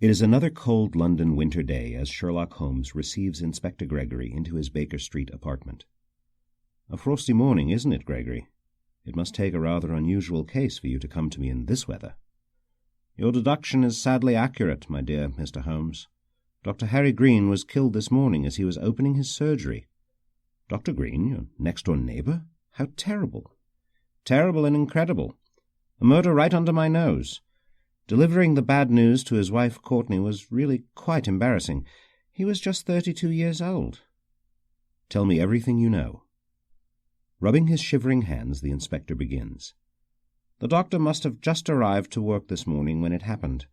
It is another cold London winter day as Sherlock Holmes receives Inspector Gregory into his Baker Street apartment. "A frosty morning, isn't it, Gregory? It must take a rather unusual case for you to come to me in this weather." "Your deduction is sadly accurate, my dear Mr. Holmes. Dr. Harry Green was killed this morning as he was opening his surgery." "Dr. Green, your next-door neighbour? How terrible!" "Terrible and incredible. A murder right under my nose. Delivering the bad news to his wife Courtney was really quite embarrassing. He was just 32 years old." "Tell me everything you know." Rubbing his shivering hands, the inspector begins. "The doctor must have just arrived to work this morning when it happened.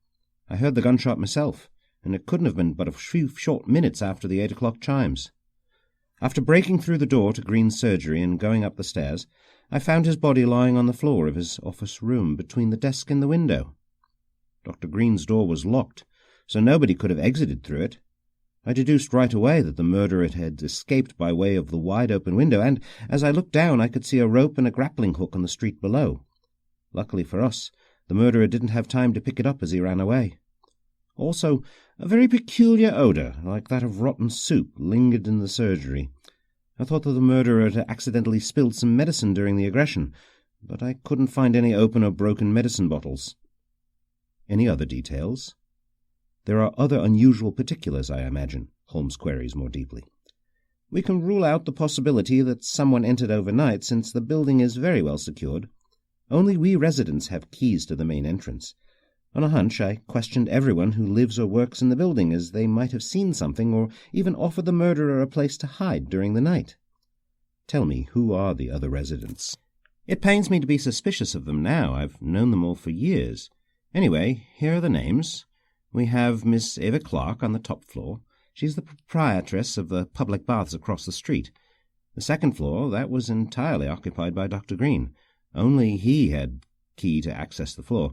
I heard the gunshot myself, and it couldn't have been but a few short minutes after the 8 o'clock chimes. After breaking through the door to Green's surgery and going up the stairs, I found his body lying on the floor of his office room between the desk and the window. Dr. Green's door was locked, so nobody could have exited through it. I deduced right away that the murderer had escaped by way of the wide-open window, and as I looked down I could see a rope and a grappling hook on the street below. Luckily for us, the murderer didn't have time to pick it up as he ran away. Also, a very peculiar odour, like that of rotten soup, lingered in the surgery. I thought that the murderer had accidentally spilled some medicine during the aggression, but I couldn't find any open or broken medicine bottles." "Any other details?" "There are other unusual particulars, I imagine," Holmes queries more deeply. "We can rule out the possibility that someone entered overnight, since the building is very well secured. Only we residents have keys to the main entrance. On a hunch, I questioned everyone who lives or works in the building, as they might have seen something or even offered the murderer a place to hide during the night." "Tell me, who are the other residents?" "It pains me to be suspicious of them now. I've known them all for years. Anyway, here are the names. We have Miss Ava Clark on the top floor. She's the proprietress of the public baths across the street. The second floor, that was entirely occupied by Dr. Green. Only he had key to access the floor.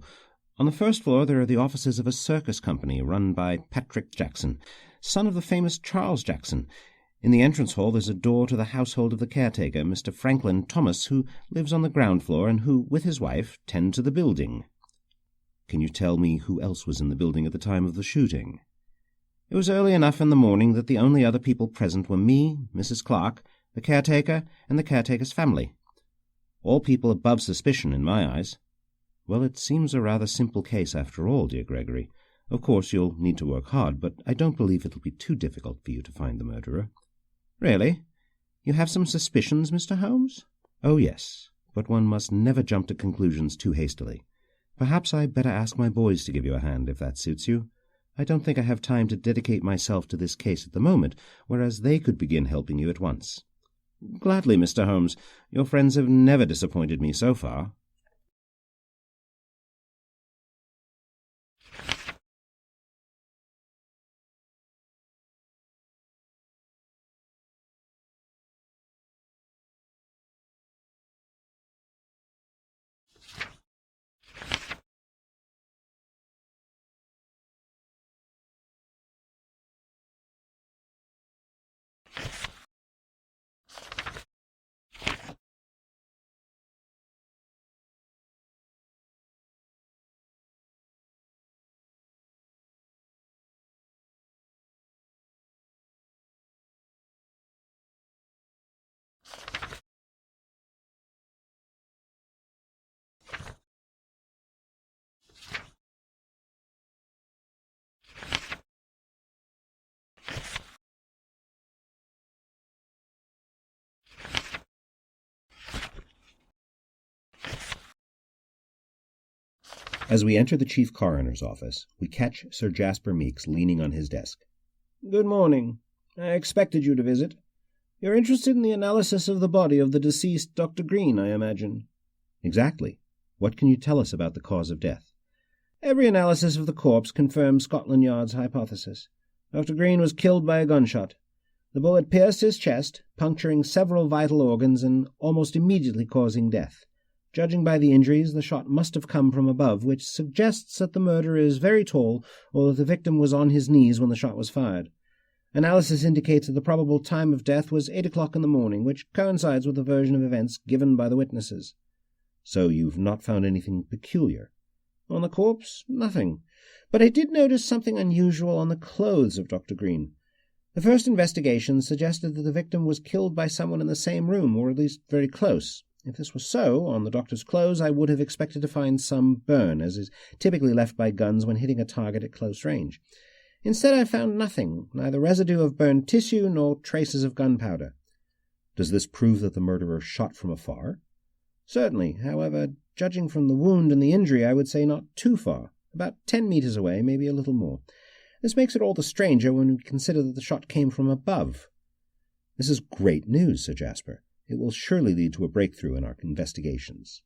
On the first floor there are the offices of a circus company run by Patrick Jackson, son of the famous Charles Jackson. In the entrance hall there's a door to the household of the caretaker, Mr. Franklin Thomas, who lives on the ground floor and who, with his wife, tend to the building." "Can you tell me who else was in the building at the time of the shooting?" "It was early enough in the morning that the only other people present were me, Mrs. Clark, the caretaker, and the caretaker's family. All people above suspicion in my eyes." "Well, it seems a rather simple case after all, dear Gregory. Of course you'll need to work hard, but I don't believe it'll be too difficult for you to find the murderer." "Really? You have some suspicions, Mr. Holmes?" "Oh, yes, but one must never jump to conclusions too hastily. Perhaps I'd better ask my boys to give you a hand, if that suits you. I don't think I have time to dedicate myself to this case at the moment, whereas they could begin helping you at once." "Gladly, Mr. Holmes. Your friends have never disappointed me so far." As we enter the chief coroner's office, we catch Sir Jasper Meeks leaning on his desk. "Good morning. I expected you to visit. You're interested in the analysis of the body of the deceased Dr. Green, I imagine." "Exactly. What can you tell us about the cause of death?" "Every analysis of the corpse confirms Scotland Yard's hypothesis. Dr. Green was killed by a gunshot. The bullet pierced his chest, puncturing several vital organs and almost immediately causing death. Judging by the injuries, the shot must have come from above, which suggests that the murderer is very tall or that the victim was on his knees when the shot was fired. Analysis indicates that the probable time of death was 8 o'clock in the morning, which coincides with the version of events given by the witnesses." "So you've not found anything peculiar?" "On the corpse, nothing. But I did notice something unusual on the clothes of Dr. Green. The first investigation suggested that the victim was killed by someone in the same room, or at least very close. If this was so, on the doctor's clothes I would have expected to find some burn, as is typically left by guns when hitting a target at close range. Instead I found nothing, neither residue of burned tissue nor traces of gunpowder. Does this prove that the murderer shot from afar? Certainly. However, judging from the wound and the injury, I would say not too far. About 10 meters away, maybe a little more. This makes it all the stranger when we consider that the shot came from above. This is great news, Sir Jasper. It will surely lead to a breakthrough in our investigations.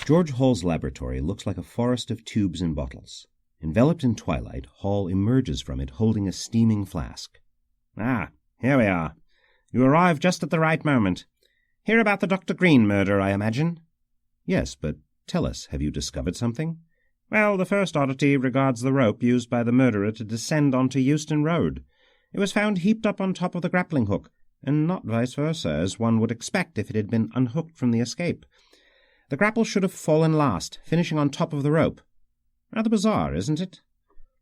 George Hall's laboratory looks like a forest of tubes and bottles. Enveloped in twilight, Hall emerges from it holding a steaming flask. Ah, here we are. You arrived just at the right moment. Hear about the Dr. Green murder, I imagine? Yes, but tell us, have you discovered something? Well, the first oddity regards the rope used by the murderer to descend onto Euston Road. It was found heaped up on top of the grappling hook, and not vice versa, as one would expect if it had been unhooked from the escape. The grapple should have fallen last, finishing on top of the rope. Rather bizarre, isn't it?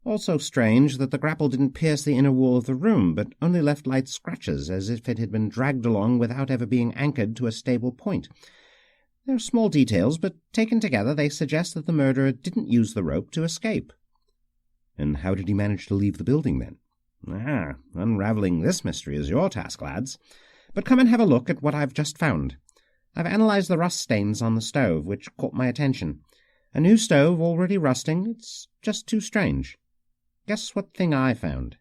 Also strange that the grapple didn't pierce the inner wall of the room, but only left light scratches, as if it had been dragged along without ever being anchored to a stable point. They're small details, but taken together they suggest that the murderer didn't use the rope to escape. And how did he manage to leave the building, then? Unravelling this mystery is your task, lads. But come and have a look at what I've just found. I've analysed the rust stains on the stove, which caught my attention. A new stove already rusting, it's just too strange. Guess what thing I found?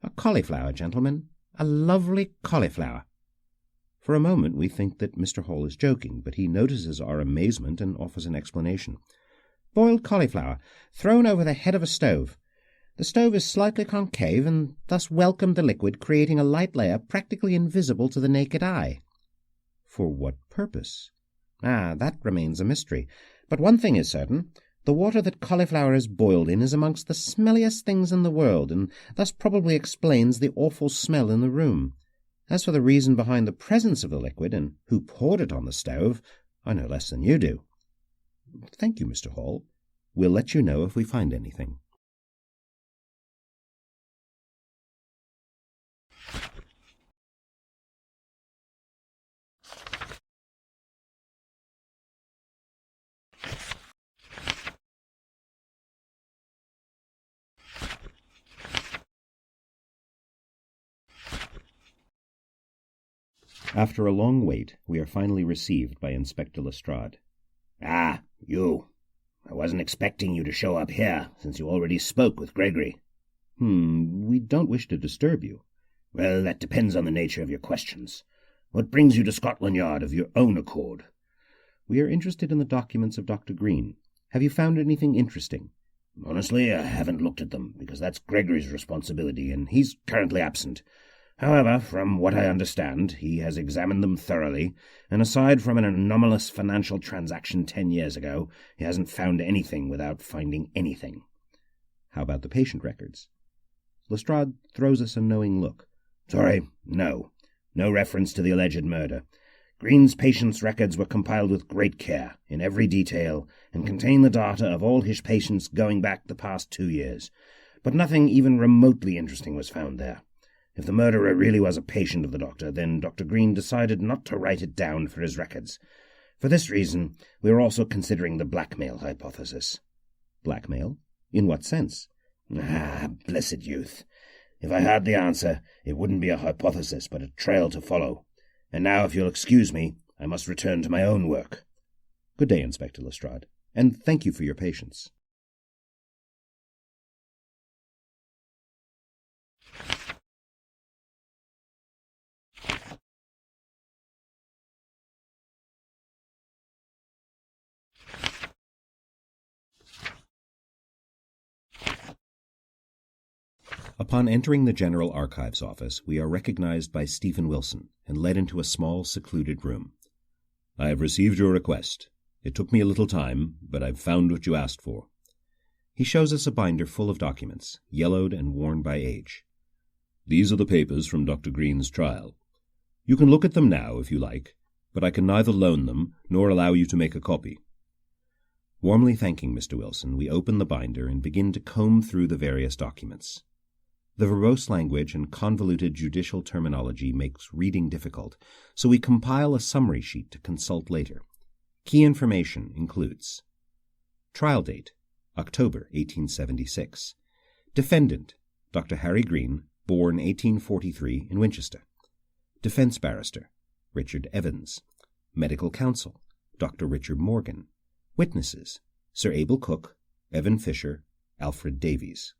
A cauliflower, gentlemen. A lovely cauliflower. For a moment we think that Mr. Hall is joking, but he notices our amazement and offers an explanation. Boiled cauliflower, thrown over the head of a stove. The stove is slightly concave, and thus welcomed the liquid, creating a light layer practically invisible to the naked eye. For what purpose? That remains a mystery. But one thing is certain. The water that cauliflower is boiled in is amongst the smelliest things in the world, and thus probably explains the awful smell in the room. As for the reason behind the presence of the liquid, and who poured it on the stove, I know less than you do. Thank you, Mr. Hall. We'll let you know if we find anything. After a long wait, we are finally received by Inspector Lestrade. Ah, you. I wasn't expecting you to show up here, since you already spoke with Gregory. We don't wish to disturb you. Well, that depends on the nature of your questions. What brings you to Scotland Yard of your own accord? We are interested in the documents of Dr. Green. Have you found anything interesting? Honestly, I haven't looked at them, because that's Gregory's responsibility, and he's currently absent. However, from what I understand, he has examined them thoroughly, and aside from an anomalous financial transaction 10 years ago, he hasn't found anything without finding anything. How about the patient records? Lestrade throws us a knowing look. Sorry, no. No reference to the alleged murder. Green's patients' records were compiled with great care, in every detail, and contain the data of all his patients going back the past 2 years. But nothing even remotely interesting was found there. If the murderer really was a patient of the doctor, then Dr. Green decided not to write it down for his records. For this reason, we are also considering the blackmail hypothesis. Blackmail? In what sense? Blessed youth. If I had the answer, it wouldn't be a hypothesis, but a trail to follow. And now, if you'll excuse me, I must return to my own work. Good day, Inspector Lestrade, and thank you for your patience. Upon entering the General Archives office, we are recognized by Stephen Wilson and led into a small, secluded room. I have received your request. It took me a little time, but I've found what you asked for. He shows us a binder full of documents, yellowed and worn by age. These are the papers from Dr. Green's trial. You can look at them now if you like, but I can neither loan them nor allow you to make a copy. Warmly thanking Mr. Wilson, we open the binder and begin to comb through the various documents. The verbose language and convoluted judicial terminology makes reading difficult, so we compile a summary sheet to consult later. Key information includes: trial date, October 1876. Defendant, Dr. Harry Green, born 1843 in Winchester. Defense barrister, Richard Evans. Medical counsel, Dr. Richard Morgan. Witnesses, Sir Abel Cook, Evan Fisher, Alfred Davies.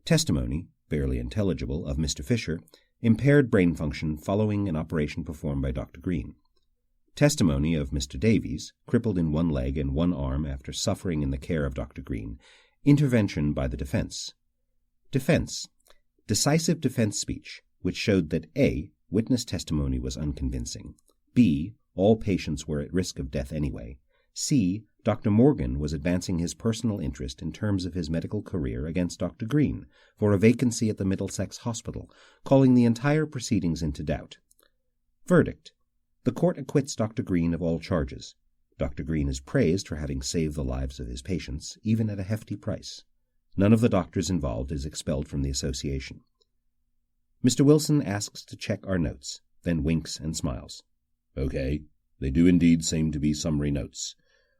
Testimony, barely intelligible, of Mr. Fisher, impaired brain function following an operation performed by Dr. Green. Testimony of Mr. Davies, crippled in one leg and one arm after suffering in the care of Dr. Green. Intervention by the defense. Defense, decisive defense speech, which showed that A. Witness testimony was unconvincing. B. All patients were at risk of death anyway. C. Dr. Morgan was advancing his personal interest in terms of his medical career against Dr. Green for a vacancy at the Middlesex Hospital, calling the entire proceedings into doubt. Verdict. The court acquits Dr. Green of all charges. Dr. Green is praised for having saved the lives of his patients, even at a hefty price. None of the doctors involved is expelled from the association. Mr. Wilson asks to check our notes, then winks and smiles. Okay, they do indeed seem to be summary notes.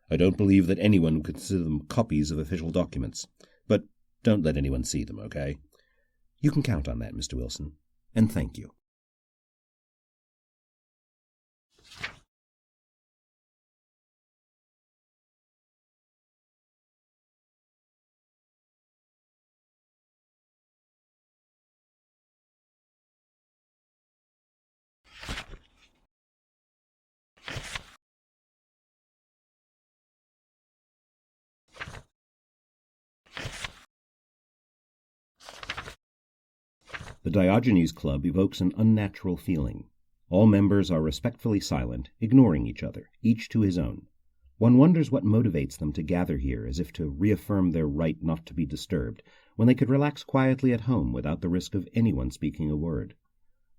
I don't believe that anyone would consider them copies of official documents, but don't let anyone see them, okay? You can count on that, Mr. Wilson, and thank you. The Diogenes Club evokes an unnatural feeling. All members are respectfully silent, ignoring each other, each to his own. One wonders what motivates them to gather here as if to reaffirm their right not to be disturbed, when they could relax quietly at home without the risk of anyone speaking a word.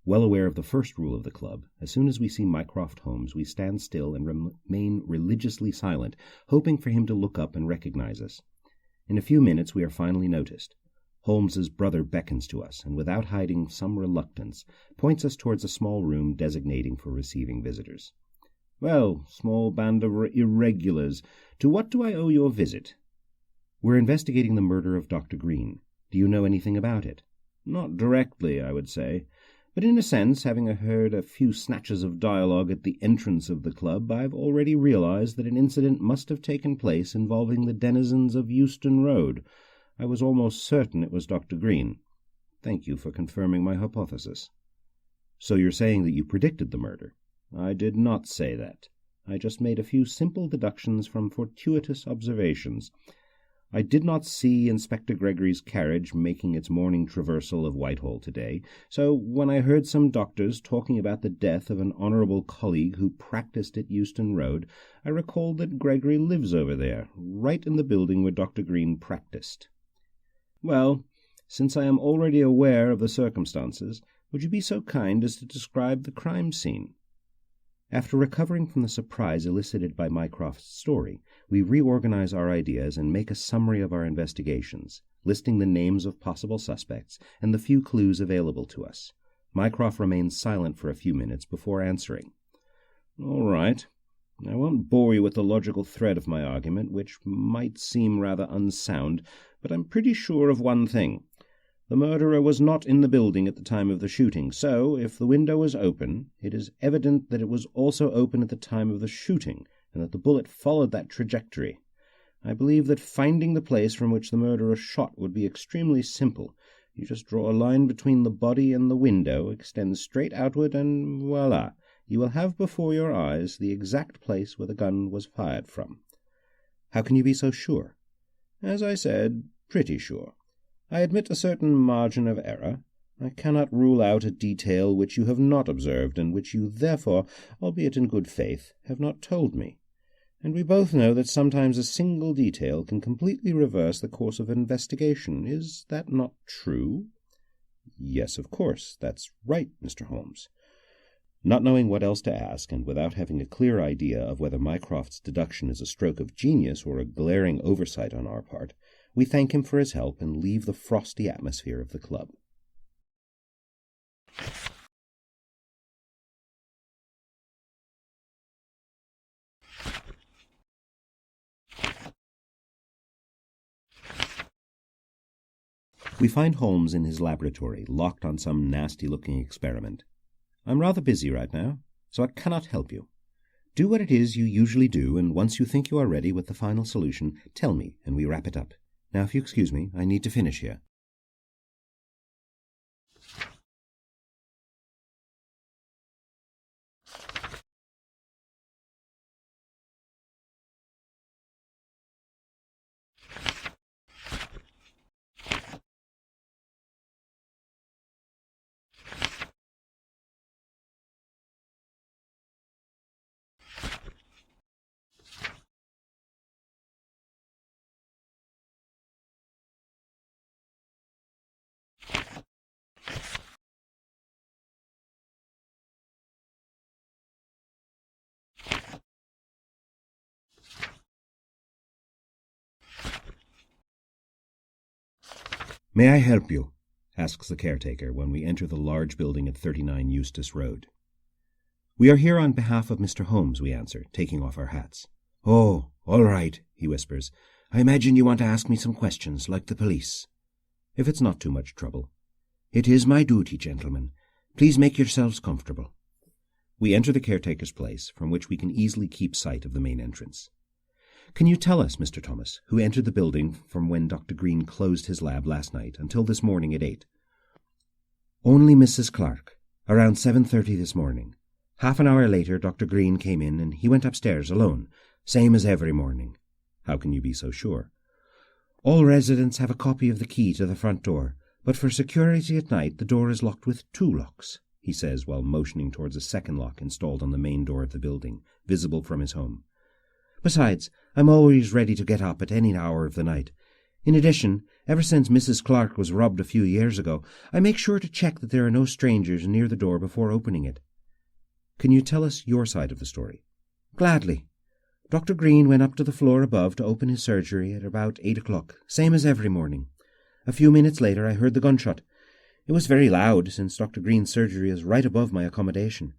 Well aware of the first rule of the club, as soon as we see Mycroft Holmes we stand still and remain religiously silent, hoping for him to look up and recognize us. In a few minutes we are finally noticed. Holmes's brother beckons to us, and without hiding some reluctance, points us towards a small room designating for receiving visitors. "Well, small band of irregulars, to what do I owe your visit?" "We're investigating the murder of Dr. Green. Do you know anything about it?" "Not directly, I would say. But in a sense, having heard a few snatches of dialogue at the entrance of the club, I've already realized that an incident must have taken place involving the denizens of Euston Road. I was almost certain it was Dr. Green." "Thank you for confirming my hypothesis." "So you're saying that you predicted the murder?" "I did not say that. I just made a few simple deductions from fortuitous observations. I did not see Inspector Gregory's carriage making its morning traversal of Whitehall today, so when I heard some doctors talking about the death of an honourable colleague who practised at Euston Road, I recalled that Gregory lives over there, right in the building where Dr. Green practised." "Well, since I am already aware of the circumstances, would you be so kind as to describe the crime scene?" After recovering from the surprise elicited by Mycroft's story, we reorganize our ideas and make a summary of our investigations, listing the names of possible suspects and the few clues available to us. Mycroft remains silent for a few minutes before answering. "All right. I won't bore you with the logical thread of my argument, which might seem rather unsound, but I'm pretty sure of one thing. The murderer was not in the building at the time of the shooting, so if the window was open, it is evident that it was also open at the time of the shooting, and that the bullet followed that trajectory. I believe that finding the place from which the murderer shot would be extremely simple. You just draw a line between the body and the window, extend straight outward, and voila! You will have before your eyes the exact place where the gun was fired from." "How can you be so sure?" "As I said, pretty sure. I admit a certain margin of error. I cannot rule out a detail which you have not observed, and which you therefore, albeit in good faith, have not told me. And we both know that sometimes a single detail can completely reverse the course of an investigation. Is that not true?" "Yes, of course. That's right, Mr. Holmes." Not knowing what else to ask, and without having a clear idea of whether Mycroft's deduction is a stroke of genius or a glaring oversight on our part, we thank him for his help and leave the frosty atmosphere of the club. We find Holmes in his laboratory, locked on some nasty-looking experiment. "I'm rather busy right now, so I cannot help you. Do what it is you usually do, and once you think you are ready with the final solution, tell me, and we wrap it up. Now, if you excuse me, I need to finish here." "May I help you?" asks the caretaker when we enter the large building at 39 Eustace Road. "We are here on behalf of Mr. Holmes," we answer, taking off our hats. "Oh, all right," he whispers. "I imagine you want to ask me some questions, like the police." "If it's not too much trouble." "It is my duty, gentlemen. Please make yourselves comfortable." We enter the caretaker's place, from which we can easily keep sight of the main entrance. "Can you tell us, Mr. Thomas, who entered the building from when Dr. Green closed his lab last night until this morning at 8? "Only Mrs. Clark, around 7:30 this morning. Half an hour later Dr. Green came in and he went upstairs alone, same as every morning." "How can you be so sure?" "All residents have a copy of the key to the front door, but for security at night the door is locked with 2 locks, he says while motioning towards a second lock installed on the main door of the building, visible from his home. "Besides, I'm always ready to get up at any hour of the night. In addition, ever since Mrs. Clark was robbed a few years ago, I make sure to check that there are no strangers near the door before opening it." "Can you tell us your side of the story?" "Gladly. Dr. Green went up to the floor above to open his surgery at about 8 o'clock, same as every morning. A few minutes later I heard the gunshot. It was very loud, since Dr. Green's surgery is right above my accommodation.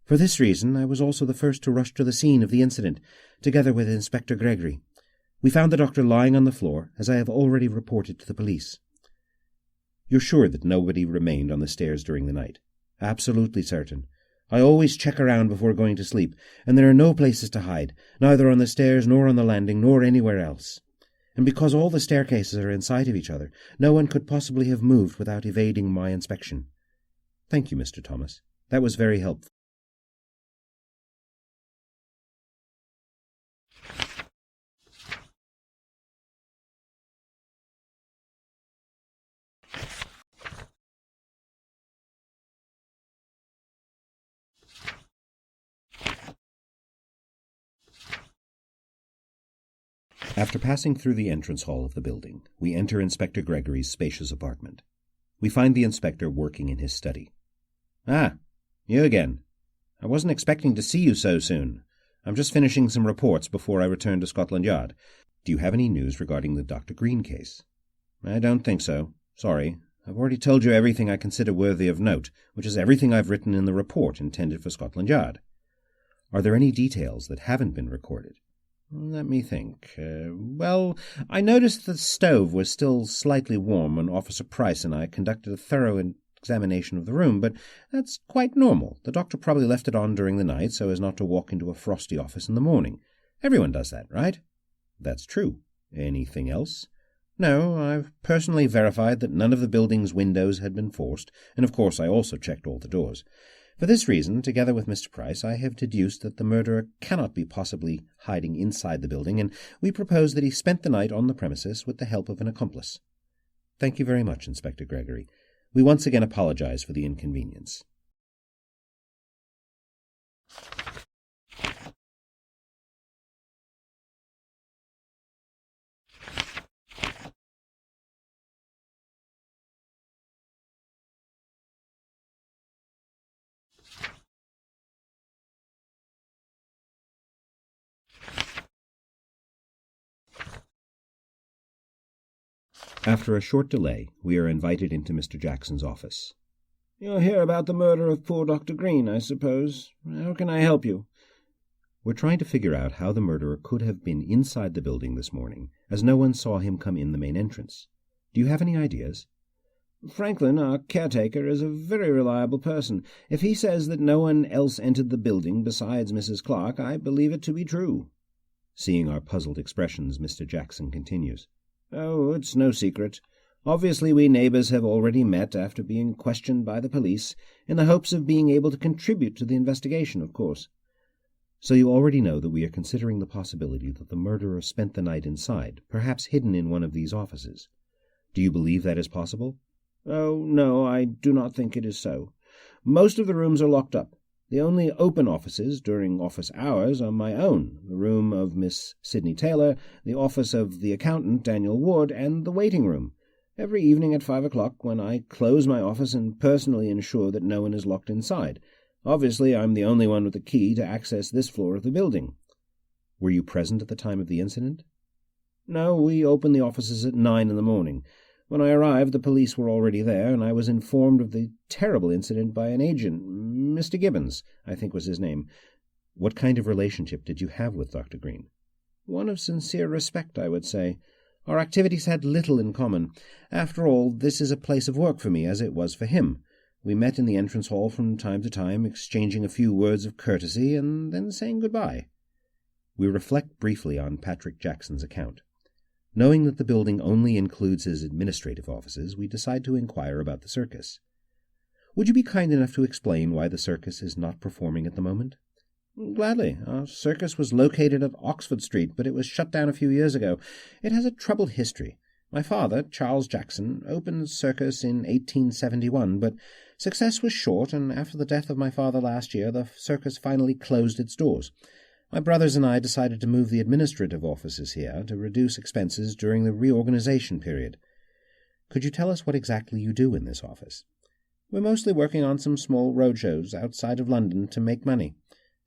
For this reason, I was also the first to rush to the scene of the incident, together with Inspector Gregory. We found the doctor lying on the floor, as I have already reported to the police." "You're sure that nobody remained on the stairs during the night?" "Absolutely certain. I always check around before going to sleep, and there are no places to hide, neither on the stairs nor on the landing nor anywhere else. And because all the staircases are in sight of each other, no one could possibly have moved without evading my inspection." "Thank you, Mr. Thomas. That was very helpful." After passing through the entrance hall of the building, we enter Inspector Gregory's spacious apartment. We find the inspector working in his study. "Ah, you again. I wasn't expecting to see you so soon. I'm just finishing some reports before I return to Scotland Yard. Do you have any news regarding the Dr. Green case?" "I don't think so. Sorry. I've already told you everything I consider worthy of note, which is everything I've written in the report intended for Scotland Yard." "Are there any details that haven't been recorded?" "Let me think. Well, I noticed that the stove was still slightly warm when Officer Price and I conducted a thorough examination of the room, but that's quite normal. The doctor probably left it on during the night so as not to walk into a frosty office in the morning. Everyone does that, right?" "That's true. Anything else?" "No, I've personally verified that none of the building's windows had been forced, and of course I also checked all the doors. For this reason, together with Mr. Price, I have deduced that the murderer cannot be possibly hiding inside the building, and we propose that he spent the night on the premises with the help of an accomplice." "Thank you very much, Inspector Gregory. We once again apologize for the inconvenience." After a short delay, we are invited into Mr. Jackson's office. "You're here about the murder of poor Dr. Green, I suppose. How can I help you?" We're trying to figure out how the murderer could have been inside the building this morning, as no one saw him come in the main entrance. Do you have any ideas? Franklin, our caretaker, is a very reliable person. If he says that no one else entered the building besides Mrs. Clark, I believe it to be true. Seeing our puzzled expressions, Mr. Jackson continues. "Oh, it's no secret. Obviously we neighbors have already met after being questioned by the police, in the hopes of being able to contribute to the investigation, of course." So you already know that we are considering the possibility that the murderer spent the night inside, perhaps hidden in one of these offices. Do you believe that is possible? "Oh, no, I do not think it is so. Most of the rooms are locked up. The only open offices during office hours are my own, the room of Miss Sidney Taylor, the office of the accountant, Daniel Ward, and the waiting room. Every evening at 5 o'clock, when I close my office and personally ensure that no one is locked inside. Obviously, I'm the only one with the key to access this floor of the building." Were you present at the time of the incident? "No, we open the offices at 9 in the morning. When I arrived, the police were already there, and I was informed of the terrible incident by an agent, Mr. Gibbons, I think was his name." What kind of relationship did you have with Dr. Green? "One of sincere respect, I would say. Our activities had little in common. After all, this is a place of work for me, as it was for him. We met in the entrance hall from time to time, exchanging a few words of courtesy, and then saying goodbye." We reflect briefly on Patrick Jackson's account. Knowing that the building only includes his administrative offices, we decide to inquire about the circus. Would you be kind enough to explain why the circus is not performing at the moment? "Gladly. Our circus was located at Oxford Street, but it was shut down a few years ago. It has a troubled history. My father, Charles Jackson, opened the circus in 1871, but success was short, and after the death of my father last year, the circus finally closed its doors. My brothers and I decided to move the administrative offices here to reduce expenses during the reorganization period." Could you tell us what exactly you do in this office? "We're mostly working on some small roadshows outside of London to make money,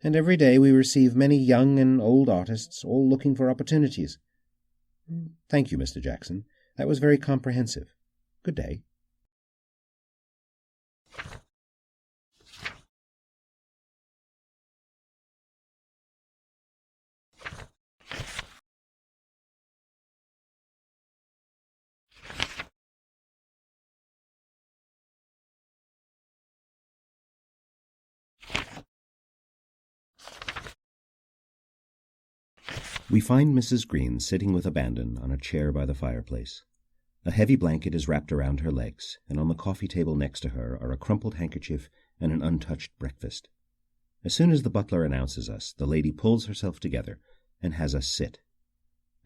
and every day we receive many young and old artists, all looking for opportunities." Thank you, Mr. Jackson. That was very comprehensive. Good day. We find Mrs. Green sitting with abandon on a chair by the fireplace. A heavy blanket is wrapped around her legs, and on the coffee table next to her are a crumpled handkerchief and an untouched breakfast. As soon as the butler announces us, the lady pulls herself together and has us sit.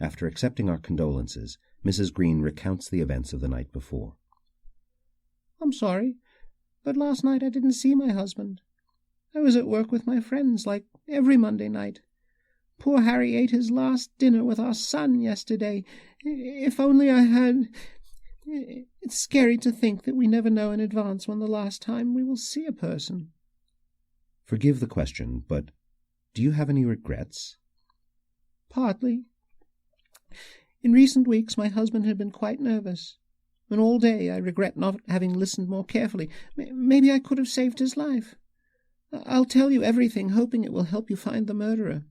After accepting our condolences, Mrs. Green recounts the events of the night before. "I'm sorry, but last night I didn't see my husband. I was at work with my friends, like every Monday night. Poor Harry ate his last dinner with our son yesterday. If only I had... It's scary to think that we never know in advance when the last time we will see a person." Forgive the question, but do you have any regrets? "Partly. In recent weeks my husband had been quite nervous, and all day I regret not having listened more carefully. Maybe I could have saved his life. I'll tell you everything, hoping it will help you find the murderer.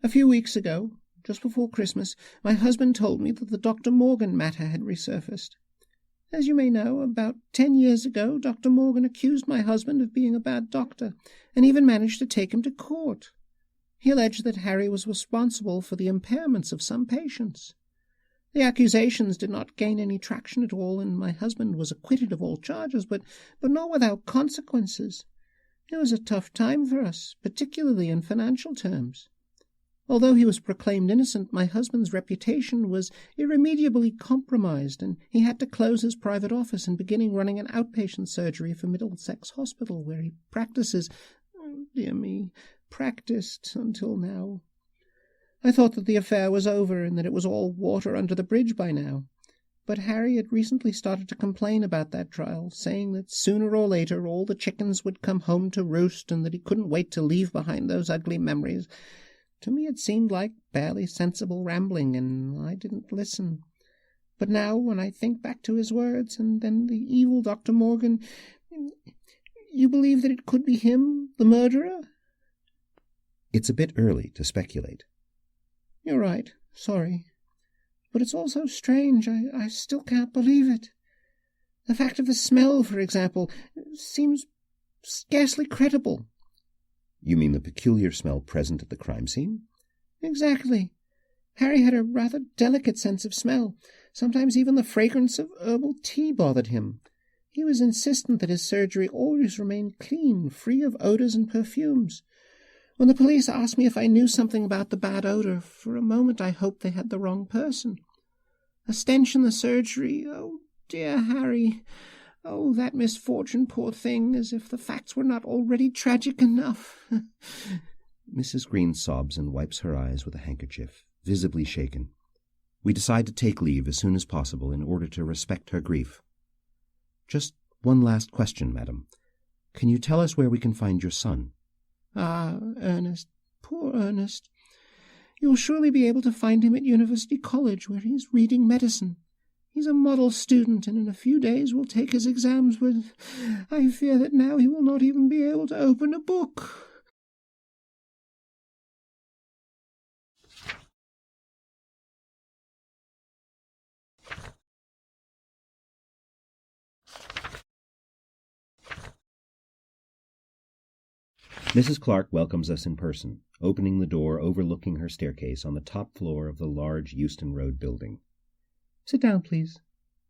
A few weeks ago, just before Christmas, my husband told me that the Dr. Morgan matter had resurfaced. As you may know, about 10 years ago, Dr. Morgan accused my husband of being a bad doctor, and even managed to take him to court. He alleged that Harry was responsible for the impairments of some patients. The accusations did not gain any traction at all, and my husband was acquitted of all charges, but not without consequences. It was a tough time for us, particularly in financial terms. Although he was proclaimed innocent, my husband's reputation was irremediably compromised, and he had to close his private office and begin running an outpatient surgery for Middlesex Hospital, where he practices, practiced until now. I thought that the affair was over and that it was all water under the bridge by now. But Harry had recently started to complain about that trial, saying that sooner or later all the chickens would come home to roost and that he couldn't wait to leave behind those ugly memories. To me it seemed like barely sensible rambling, and I didn't listen. But now, when I think back to his words, and then the evil Dr. Morgan, you believe that it could be him, the murderer?" "It's a bit early to speculate." "You're right. Sorry. But it's all so strange. I still can't believe it. The fact of the smell, for example, seems scarcely credible." "You mean the peculiar smell present at the crime scene?" "Exactly. Harry had a rather delicate sense of smell. Sometimes even the fragrance of herbal tea bothered him. He was insistent that his surgery always remained clean, free of odours and perfumes. When the police asked me if I knew something about the bad odour, for a moment I hoped they had the wrong person. A stench in the surgery. Oh, dear Harry. Oh, that misfortune, poor thing, as if the facts were not already tragic enough." Mrs. Green sobs and wipes her eyes with a handkerchief, visibly shaken. We decide to take leave as soon as possible in order to respect her grief. "Just one last question, madam. Can you tell us where we can find your son?" "Ah, Ernest, poor Ernest. You'll surely be able to find him at University College, where he's reading medicine. He's a model student, and in a few days will take his exams, but I fear that now he will not even be able to open a book." Mrs. Clark welcomes us in person, opening the door overlooking her staircase on the top floor of the large Euston Road building. "Sit down, please.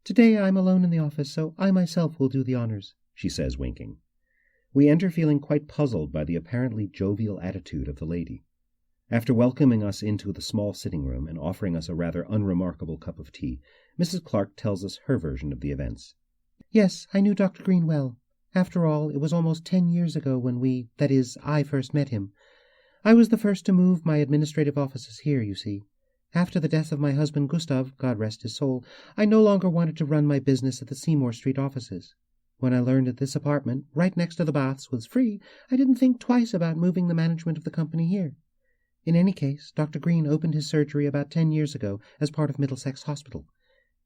Today I'm alone in the office, so I myself will do the honors," she says, winking. We enter feeling quite puzzled by the apparently jovial attitude of the lady. After welcoming us into the small sitting room and offering us a rather unremarkable cup of tea, Mrs. Clark tells us her version of the events. "Yes, I knew Dr. Green well. After all, it was almost 10 years ago when I first met him. I was the first to move my administrative offices here, you see. After the death of my husband Gustav, God rest his soul, I no longer wanted to run my business at the Seymour Street offices. When I learned that this apartment, right next to the baths, was free, I didn't think twice about moving the management of the company here. In any case, Dr. Green opened his surgery about 10 years ago as part of Middlesex Hospital."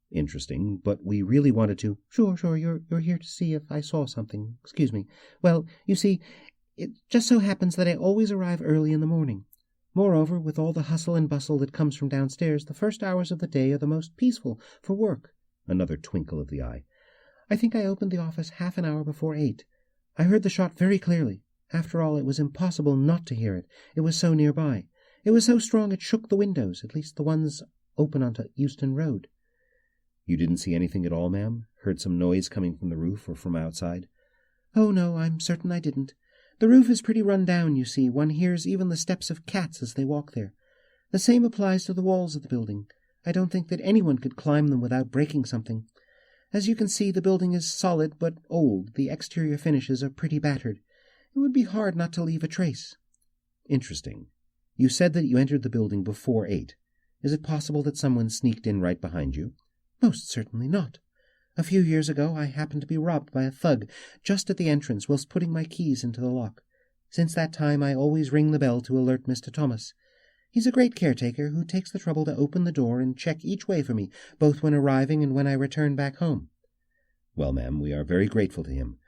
"Interesting, but we really wanted to—" Sure, you're here to see if I saw something. Excuse me. Well, you see, it just so happens that I always arrive early in the morning. Moreover, with all the hustle and bustle that comes from downstairs, the first hours of the day are the most peaceful for work." Another twinkle of the eye. "I think I opened the office half an hour before 8. I heard the shot very clearly. After all, it was impossible not to hear it. It was so nearby. It was so strong it shook the windows, at least the ones open onto Euston Road." "You didn't see anything at all, ma'am? Heard some noise coming from the roof or from outside?" "Oh, no, I'm certain I didn't. The roof is pretty run down, you see. One hears even the steps of cats as they walk there. The same applies to the walls of the building. I don't think that anyone could climb them without breaking something. As you can see, the building is solid but old. The exterior finishes are pretty battered. It would be hard not to leave a trace." "Interesting. You said that you entered the building before 8. Is it possible that someone sneaked in right behind you?" "Most certainly not. A few years ago I happened to be robbed by a thug just at the entrance whilst putting my keys into the lock. Since that time I always ring the bell to alert Mr. Thomas. He's a great caretaker who takes the trouble to open the door and check each way for me, both when arriving and when I return back home." "Well, ma'am, we are very grateful to him.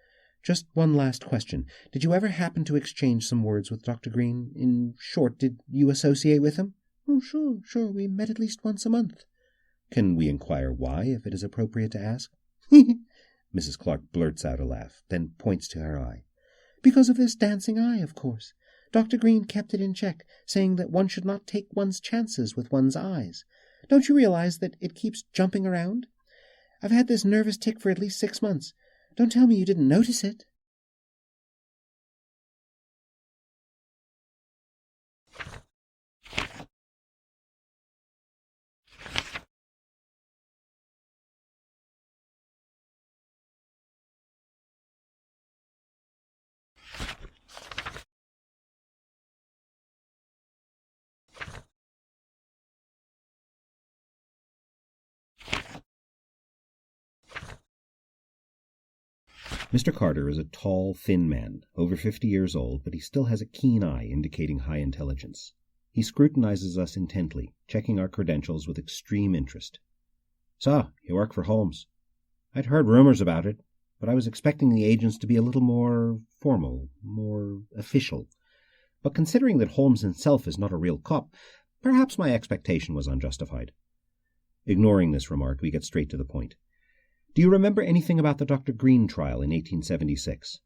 Just one last question. Did you ever happen to exchange some words with Dr. Green? In short, did you associate with him?" "Oh, sure. We met at least once a month." "Can we inquire why, if it is appropriate to ask?" Mrs. Clark blurts out a laugh, then points to her eye. "Because of this dancing eye, of course. Dr. Green kept it in check, saying that one should not take one's chances with one's eyes. Don't you realize that it keeps jumping around? I've had this nervous tic for at least 6 months. Don't tell me you didn't notice it." Mr. Carter is a tall, thin man, over 50 years old, but he still has a keen eye indicating high intelligence. He scrutinizes us intently, checking our credentials with extreme interest. So, you work for Holmes. I'd heard rumors about it, but I was expecting the agents to be a little more formal, more official. But considering that Holmes himself is not a real cop, perhaps my expectation was unjustified. Ignoring this remark, we get straight to the point. Do you remember anything about the Dr. Green trial in 1876?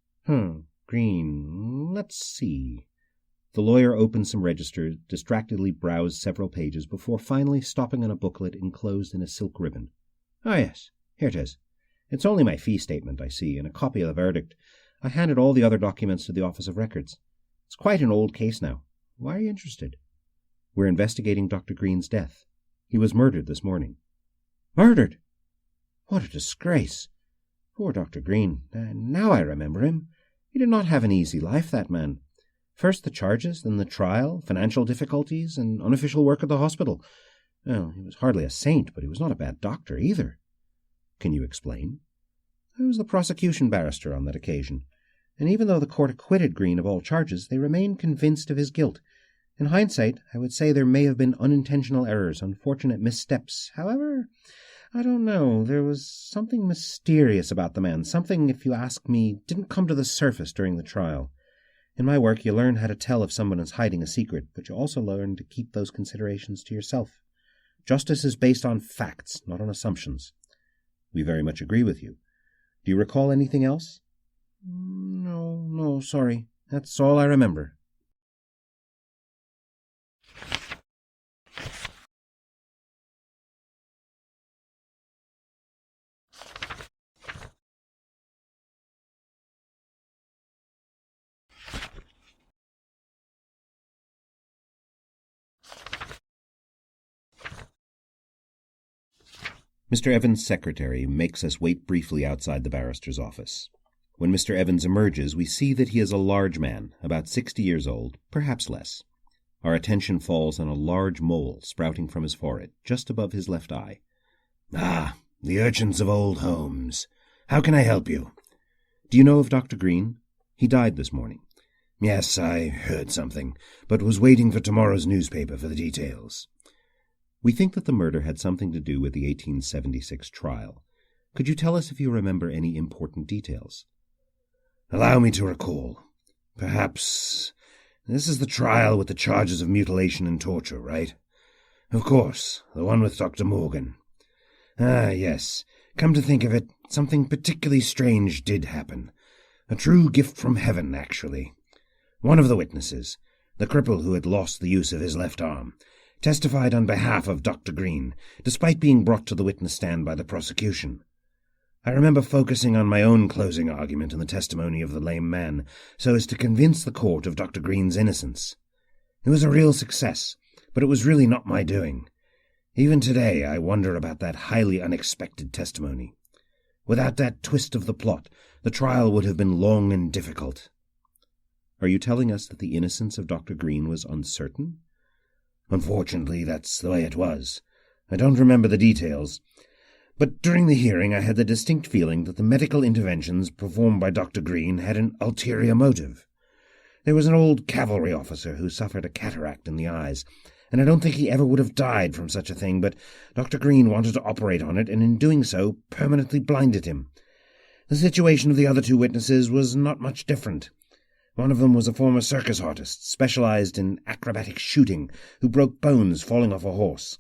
Green. Let's see. The lawyer opened some registers, distractedly browsed several pages before finally stopping on a booklet enclosed in a silk ribbon. Oh, yes. Here it is. It's only my fee statement, I see, and a copy of the verdict. I handed all the other documents to the Office of Records. It's quite an old case now. Why are you interested? We're investigating Dr. Green's death. He was murdered this morning. Murdered? What a disgrace. Poor Dr. Green. Now I remember him. He did not have an easy life, that man. First the charges, then the trial, financial difficulties, and unofficial work at the hospital. Well, he was hardly a saint, but he was not a bad doctor either. Can you explain? I was the prosecution barrister on that occasion, and even though the court acquitted Green of all charges, they remained convinced of his guilt. In hindsight, I would say there may have been unintentional errors, unfortunate missteps. However, I don't know, there was something mysterious about the man, something, if you ask me, didn't come to the surface during the trial. In my work, you learn how to tell if someone is hiding a secret, but you also learn to keep those considerations to yourself. Justice is based on facts, not on assumptions. We very much agree with you. Do you recall anything else? No, sorry. That's all I remember. Mr. Evans' secretary makes us wait briefly outside the barrister's office. When Mr. Evans emerges, we see that he is a large man, about 60 years old, perhaps less. Our attention falls on a large mole sprouting from his forehead, just above his left eye. Ah, the urchins of old Holmes. How can I help you? Do you know of Dr. Green? He died this morning. Yes, I heard something, but was waiting for tomorrow's newspaper for the details. We think that the murder had something to do with the 1876 trial. Could you tell us if you remember any important details? Allow me to recall. Perhaps this is the trial with the charges of mutilation and torture, right? Of course, the one with Dr. Morgan. Ah, yes. Come to think of it, something particularly strange did happen. A true gift from heaven, actually. One of the witnesses, the cripple who had lost the use of his left arm, testified on behalf of Dr. Green, despite being brought to the witness stand by the prosecution. I remember focusing on my own closing argument in the testimony of the lame man, so as to convince the court of Dr. Green's innocence. It was a real success, but it was really not my doing. Even today I wonder about that highly unexpected testimony. Without that twist of the plot, the trial would have been long and difficult. Are you telling us that the innocence of Dr. Green was uncertain? Unfortunately, that's the way it was. I don't remember the details. But during the hearing I had the distinct feeling that the medical interventions performed by Dr. Green had an ulterior motive. There was an old cavalry officer who suffered a cataract in the eyes, and I don't think he ever would have died from such a thing, but Dr. Green wanted to operate on it, and in doing so permanently blinded him. The situation of the other two witnesses was not much different. One of them was a former circus artist, specialized in acrobatic shooting, who broke bones falling off a horse.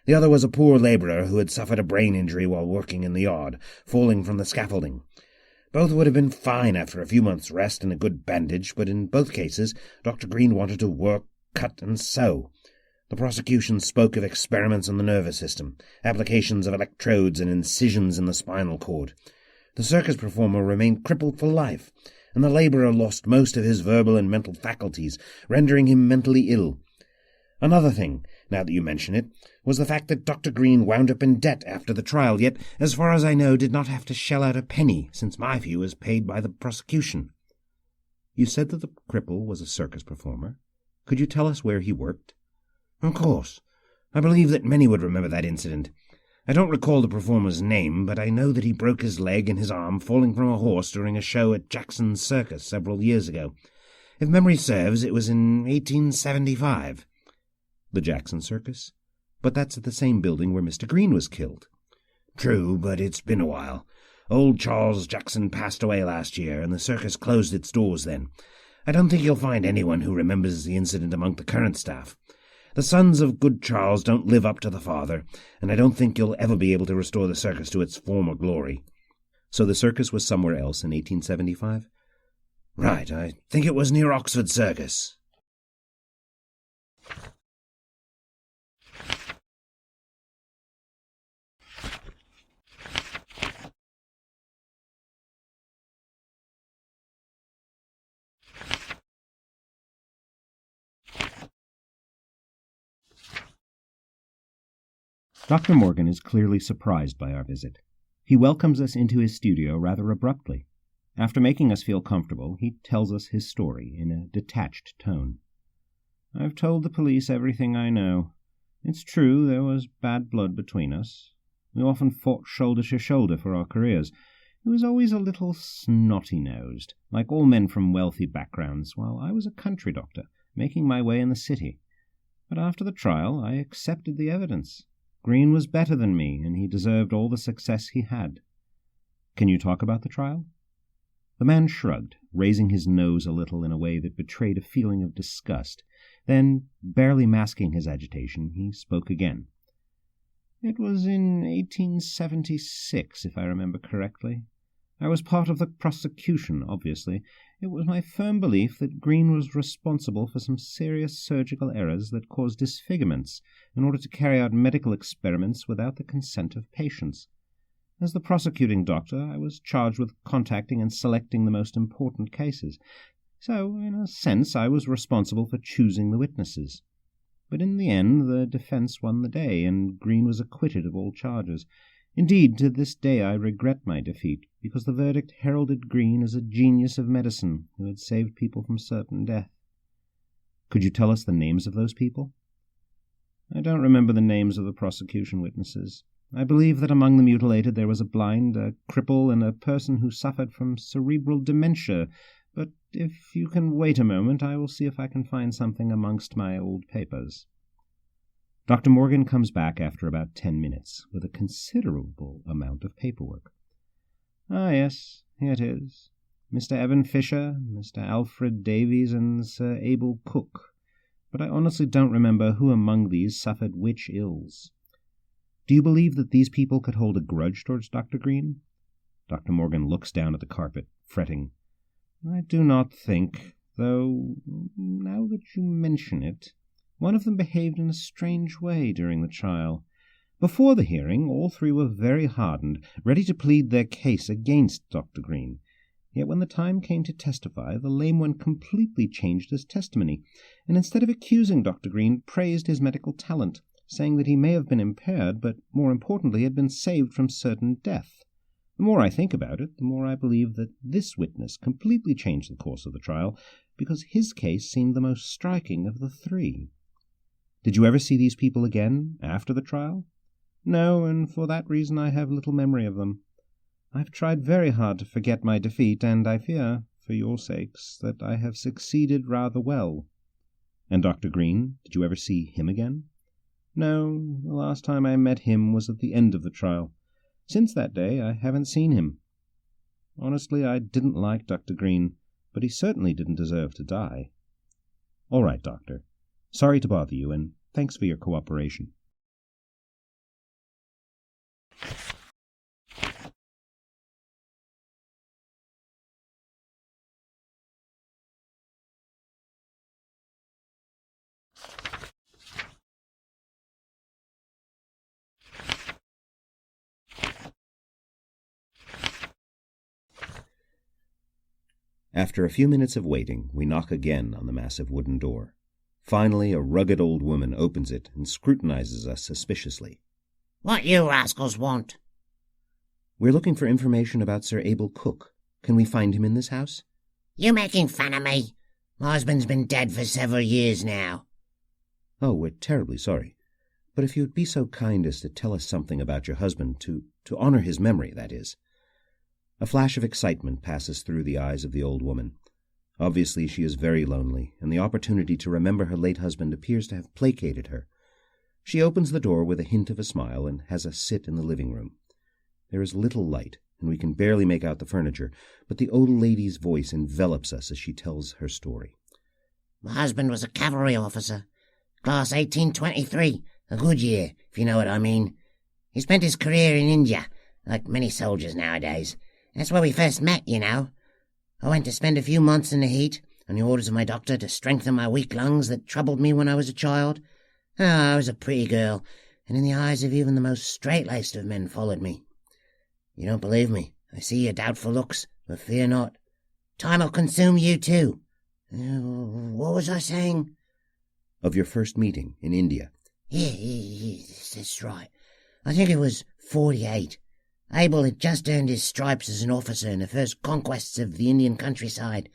The other was a poor laborer who had suffered a brain injury while working in the yard, falling from the scaffolding. Both would have been fine after a few months' rest and a good bandage, but in both cases Dr. Green wanted to work, cut, and sew. The prosecution spoke of experiments on the nervous system, applications of electrodes and incisions in the spinal cord. The circus performer remained crippled for life, and the laborer lost most of his verbal and mental faculties, rendering him mentally ill. Another thing, now that you mention it, was the fact that Dr. Green wound up in debt after the trial, yet, as far as I know, did not have to shell out a penny, since my fee was paid by the prosecution. You said that the cripple was a circus performer. Could you tell us where he worked? Of course. I believe that many would remember that incident. I don't recall the performer's name, but I know that he broke his leg and his arm falling from a horse during a show at Jackson's Circus several years ago. If memory serves, it was in 1875. The Jackson Circus? But that's at the same building where Mr. Green was killed. True, but it's been a while. Old Charles Jackson passed away last year, and the circus closed its doors then. I don't think you'll find anyone who remembers the incident among the current staff. The sons of good Charles don't live up to the father, and I don't think you'll ever be able to restore the circus to its former glory. So the circus was somewhere else in 1875? Right, I think it was near Oxford Circus. Dr. Morgan is clearly surprised by our visit. He welcomes us into his studio rather abruptly. After making us feel comfortable, he tells us his story in a detached tone. "I've told the police everything I know. It's true there was bad blood between us. We often fought shoulder to shoulder for our careers. He was always a little snotty-nosed, like all men from wealthy backgrounds, while I was a country doctor, making my way in the city. But after the trial, I accepted the evidence. Green was better than me, and he deserved all the success he had." "Can you talk about the trial?" The man shrugged, raising his nose a little in a way that betrayed a feeling of disgust. Then, barely masking his agitation, he spoke again. "It was in 1876, if I remember correctly. I was part of the prosecution, obviously. It was my firm belief that Green was responsible for some serious surgical errors that caused disfigurements in order to carry out medical experiments without the consent of patients. As the prosecuting doctor, I was charged with contacting and selecting the most important cases. So, in a sense, I was responsible for choosing the witnesses. But in the end, the defense won the day, and Green was acquitted of all charges. Indeed, to this day I regret my defeat, because the verdict heralded Green as a genius of medicine who had saved people from certain death." "Could you tell us the names of those people?" "I don't remember the names of the prosecution witnesses. I believe that among the mutilated there was a blind, a cripple, and a person who suffered from cerebral dementia, but if you can wait a moment I will see if I can find something amongst my old papers." Dr. Morgan comes back after about 10 minutes with a considerable amount of paperwork. "Ah, yes, here it is. Mr. Evan Fisher, Mr. Alfred Davies, and Sir Abel Cook. But I honestly don't remember who among these suffered which ills." "Do you believe that these people could hold a grudge towards Dr. Green?" Dr. Morgan looks down at the carpet, fretting. "I do not think, though, now that you mention it, one of them behaved in a strange way during the trial. Before the hearing, all three were very hardened, ready to plead their case against Dr. Green. Yet when the time came to testify, the lame one completely changed his testimony, and instead of accusing Dr. Green, praised his medical talent, saying that he may have been impaired, but more importantly had been saved from certain death. The more I think about it, the more I believe that this witness completely changed the course of the trial, because his case seemed the most striking of the three." "Did you ever see these people again after the trial?" "No, and for that reason I have little memory of them. I've tried very hard to forget my defeat, and I fear, for your sakes, that I have succeeded rather well." "And Dr. Green, did you ever see him again?" "No, the last time I met him was at the end of the trial. Since that day I haven't seen him. Honestly, I didn't like Dr. Green, but he certainly didn't deserve to die." "All right, Doctor. Sorry to bother you, and thanks for your cooperation." After a few minutes of waiting, we knock again on the massive wooden door. Finally, a rugged old woman opens it and scrutinizes us suspiciously. "What you rascals want?" "We're looking for information about Sir Abel Cook. Can we find him in this house?" "You making fun of me? My husband's been dead for several years now." "Oh, we're terribly sorry. But if you'd be so kind as to tell us something about your husband, to honor his memory, that is." A flash of excitement passes through the eyes of the old woman. Obviously she is very lonely, and the opportunity to remember her late husband appears to have placated her. She opens the door with a hint of a smile and has us sit in the living room. There is little light, and we can barely make out the furniture, but the old lady's voice envelops us as she tells her story. My husband was a cavalry officer, class 1823, a good year, if you know what I mean. He spent his career in India, like many soldiers nowadays. That's where we first met, you know. I went to spend a few months in the heat, on the orders of my doctor, to strengthen my weak lungs that troubled me when I was a child. I was a pretty girl, and in the eyes of even the most straight-laced of men followed me. You don't believe me? I see your doubtful looks, but fear not. Time will consume you too. What was I saying? Of your first meeting in India. Yeah, that's right. I think it was 48. Abel had just earned his stripes as an officer in the first conquests of the Indian countryside.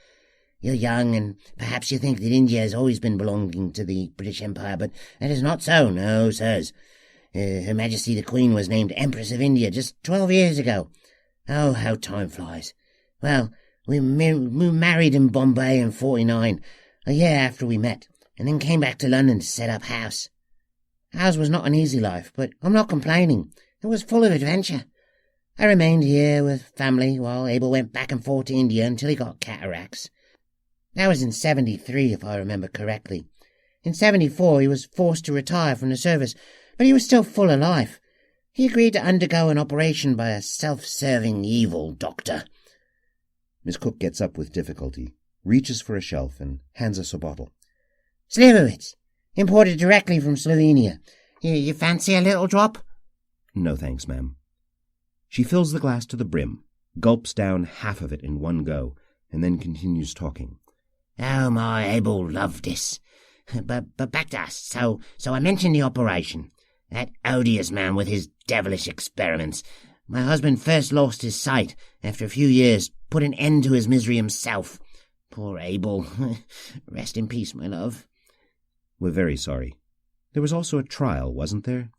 You're young, and perhaps you think that India has always been belonging to the British Empire, but that is not so, no, sirs. Her Majesty the Queen was named Empress of India just 12 years ago. Oh, how time flies. Well, we married in Bombay in 49, a year after we met, and then came back to London to set up house. Ours was not an easy life, but I'm not complaining. It was full of adventure. I remained here with family while Abel went back and forth to India until he got cataracts. That was in 73, if I remember correctly. In 74, he was forced to retire from the service, but he was still full of life. He agreed to undergo an operation by a self-serving evil doctor. Miss Cook gets up with difficulty, reaches for a shelf, and hands us a bottle. Slivovitz, imported directly from Slovenia. You fancy a little drop? No thanks, ma'am. She fills the glass to the brim, gulps down half of it in one go, and then continues talking. Oh, my Abel loved this. But back to us. So I mentioned the operation. That odious man with his devilish experiments. My husband first lost his sight. After a few years, put an end to his misery himself. Poor Abel. Rest in peace, my love. We're very sorry. There was also a trial, wasn't there?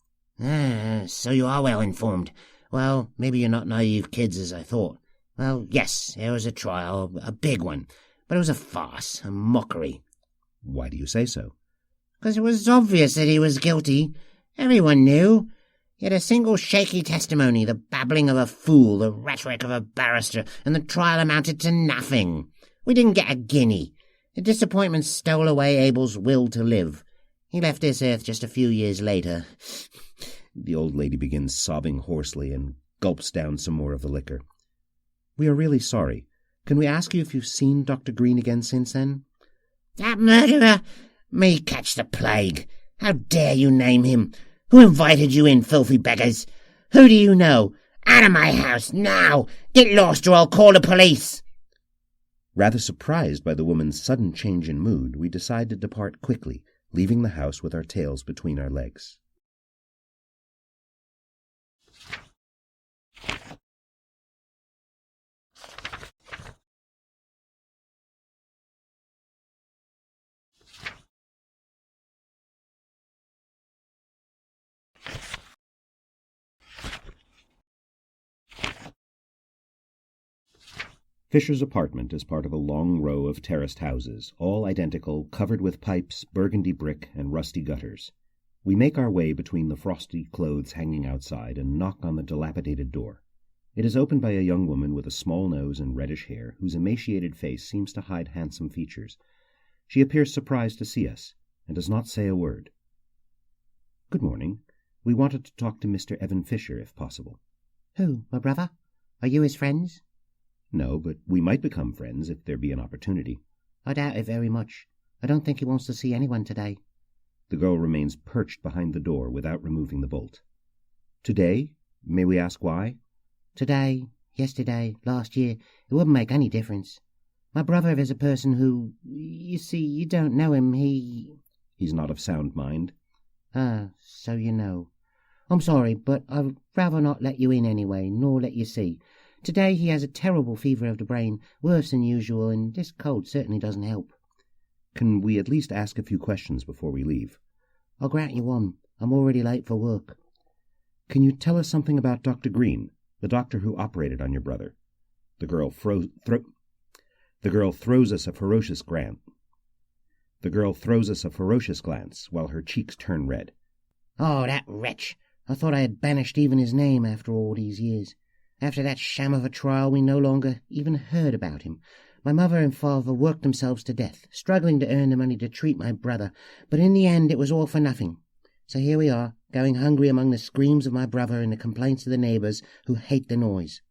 So you are well informed. Well, maybe you're not naive kids as I thought. Well, yes, there was a trial, a big one. But it was a farce, a mockery. Why do you say so? Because it was obvious that he was guilty. Everyone knew. He had a single shaky testimony, the babbling of a fool, the rhetoric of a barrister, and the trial amounted to nothing. We didn't get a guinea. The disappointment stole away Abel's will to live. He left this earth just a few years later. The old lady begins sobbing hoarsely and gulps down some more of the liquor. We are really sorry. Can we ask you if you've seen Dr. Green again since then? That murderer? Me catch the plague. How dare you name him? Who invited you in, filthy beggars? Who do you know? Out of my house, now! Get lost or I'll call the police! Rather surprised by the woman's sudden change in mood, we decide to depart quickly, leaving the house with our tails between our legs. Fisher's apartment is part of a long row of terraced houses, all identical, covered with pipes, burgundy brick, and rusty gutters. We make our way between the frosty clothes hanging outside and knock on the dilapidated door. It is opened by a young woman with a small nose and reddish hair, whose emaciated face seems to hide handsome features. She appears surprised to see us, and does not say a word. "Good morning. We wanted to talk to Mr. Evan Fisher, if possible." Who, my brother? Are you his friends? "No, but we might become friends if there be an opportunity." I doubt it very much. I don't think he wants to see anyone today. The girl remains perched behind the door without removing the bolt. "Today? May we ask why?" Today, yesterday, last year, it wouldn't make any difference. My brother is a person who, you see, you don't know him, He's not of sound mind. So you know. I'm sorry, but I'd rather not let you in anyway, nor let you see. Today he has a terrible fever of the brain, worse than usual, and this cold certainly doesn't help. Can we at least ask a few questions before we leave? I'll grant you one. I'm already late for work. Can you tell us something about Dr. Green, the doctor who operated on your brother? The girl throws us a ferocious glance. While her cheeks turn red. Oh, that wretch! I thought I had banished even his name after all these years. After that sham of a trial, we no longer even heard about him. My mother and father worked themselves to death, struggling to earn the money to treat my brother, but in the end it was all for nothing. So here we are, going hungry among the screams of my brother and the complaints of the neighbours who hate the noise.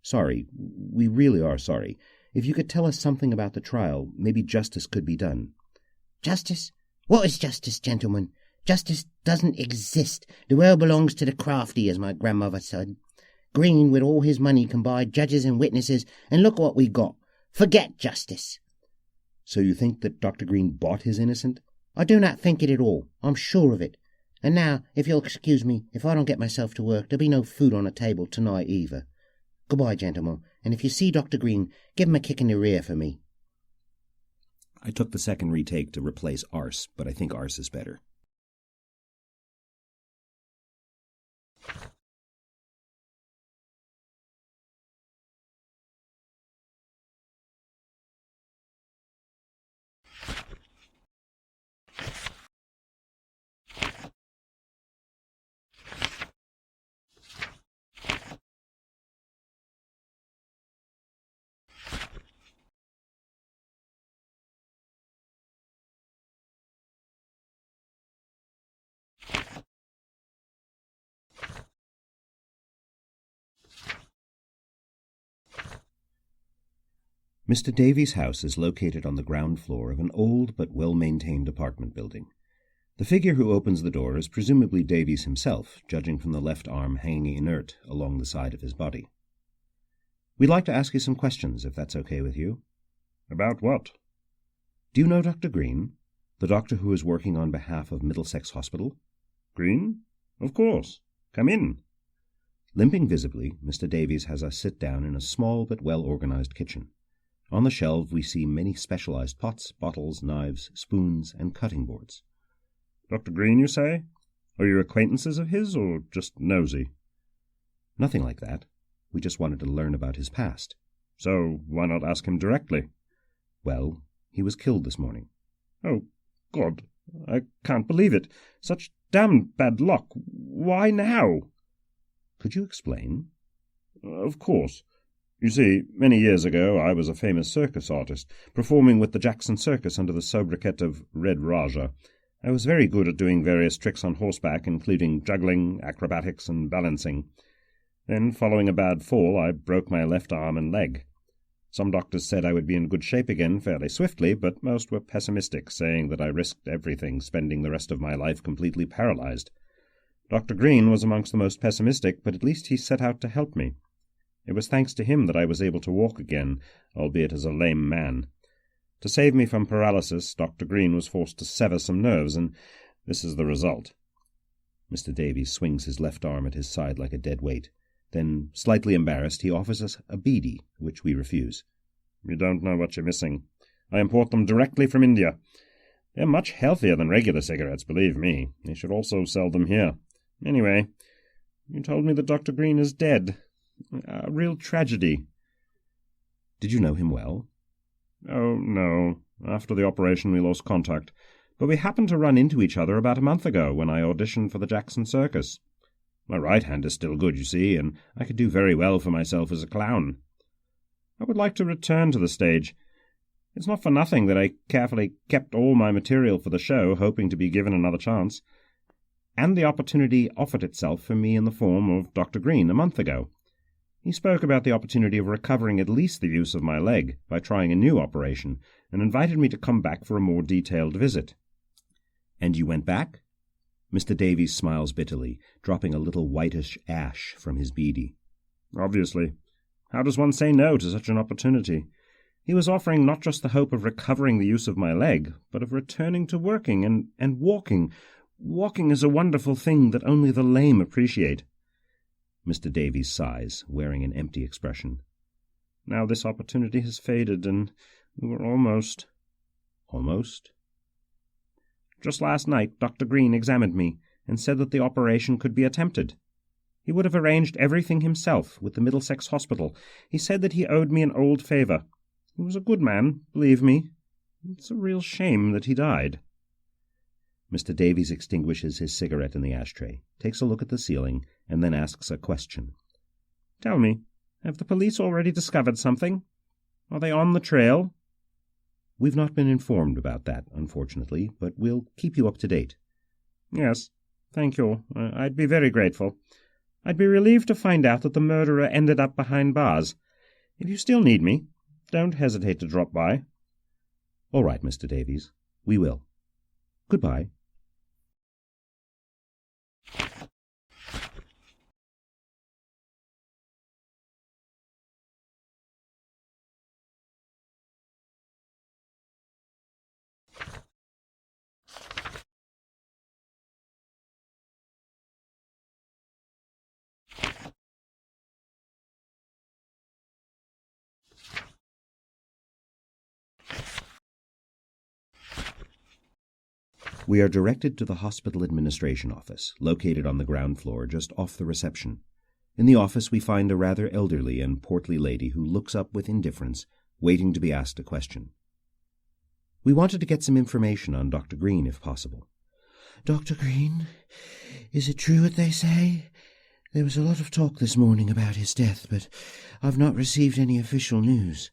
Sorry, we really are sorry. If you could tell us something about the trial, maybe justice could be done. Justice? What is justice, gentlemen? Justice doesn't exist. The world belongs to the crafty, as my grandmother said. Green, with all his money, can buy judges and witnesses, and look what we got. Forget justice. So you think that Dr. Green bought his innocent? I do not think it at all. I'm sure of it. And now, if you'll excuse me, if I don't get myself to work, there'll be no food on the table tonight either. Goodbye, gentlemen, and if you see Dr. Green, give him a kick in the rear for me. I took the second retake to replace arse, but I think arse is better. Mr. Davies' house is located on the ground floor of an old but well-maintained apartment building. The figure who opens the door is presumably Davies himself, judging from the left arm hanging inert along the side of his body. We'd like to ask you some questions, if that's okay with you. About what? Do you know Dr. Green, the doctor who is working on behalf of Middlesex Hospital? Green? Of course. Come in. Limping visibly, Mr. Davies has us sit down in a small but well-organized kitchen. On the shelves we see many specialized pots, bottles, knives, spoons, and cutting boards. Dr. Green, you say? Are you acquaintances of his, or just nosy? Nothing like that. We just wanted to learn about his past. So why not ask him directly? Well, he was killed this morning. Oh, God, I can't believe it. Such damned bad luck. Why now? Could you explain? Of course. You see, many years ago I was a famous circus artist, performing with the Jackson Circus under the sobriquet of Red Raja. I was very good at doing various tricks on horseback, including juggling, acrobatics, and balancing. Then, following a bad fall, I broke my left arm and leg. Some doctors said I would be in good shape again fairly swiftly, but most were pessimistic, saying that I risked everything, spending the rest of my life completely paralyzed. Dr. Green was amongst the most pessimistic, but at least he set out to help me. It was thanks to him that I was able to walk again, albeit as a lame man. To save me from paralysis, Dr. Green was forced to sever some nerves, and this is the result. Mr. Davies swings his left arm at his side like a dead weight. Then, slightly embarrassed, he offers us a beedi, which we refuse. You don't know what you're missing. I import them directly from India. They're much healthier than regular cigarettes, believe me. They should also sell them here. Anyway, you told me that Dr. Green is dead. A real tragedy. Did you know him well? Oh, no. After the operation we lost contact. But we happened to run into each other about a month ago when I auditioned for the Jackson Circus. My right hand is still good, you see, and I could do very well for myself as a clown. I would like to return to the stage. It's not for nothing that I carefully kept all my material for the show, hoping to be given another chance. And the opportunity offered itself for me in the form of Dr. Green a month ago. He spoke about the opportunity of recovering at least the use of my leg by trying a new operation, and invited me to come back for a more detailed visit. And you went back? Mr. Davies smiles bitterly, dropping a little whitish ash from his beedi. Obviously. How does one say no to such an opportunity? He was offering not just the hope of recovering the use of my leg, but of returning to working and walking. Walking is a wonderful thing that only the lame appreciate. Mr. Davies sighs, wearing an empty expression. Now this opportunity has faded, and we were almost... Almost? Just last night Dr. Green examined me, and said that the operation could be attempted. He would have arranged everything himself with the Middlesex Hospital. He said that he owed me an old favour. He was a good man, believe me. It's a real shame that he died. Mr. Davies extinguishes his cigarette in the ashtray, takes a look at the ceiling, and then asks a question. Tell me, have the police already discovered something? Are they on the trail?" "We've not been informed about that, unfortunately, but we'll keep you up to date." "Yes, thank you. I'd be very grateful. I'd be relieved to find out that the murderer ended up behind bars. If you still need me, don't hesitate to drop by." "All right, Mr. Davies. We will. Goodbye." We are directed to the hospital administration office, located on the ground floor just off the reception. In the office we find a rather elderly and portly lady who looks up with indifference, waiting to be asked a question. "We wanted to get some information on Dr. Green, if possible." "Dr. Green? Is it true what they say? There was a lot of talk this morning about his death, but I've not received any official news.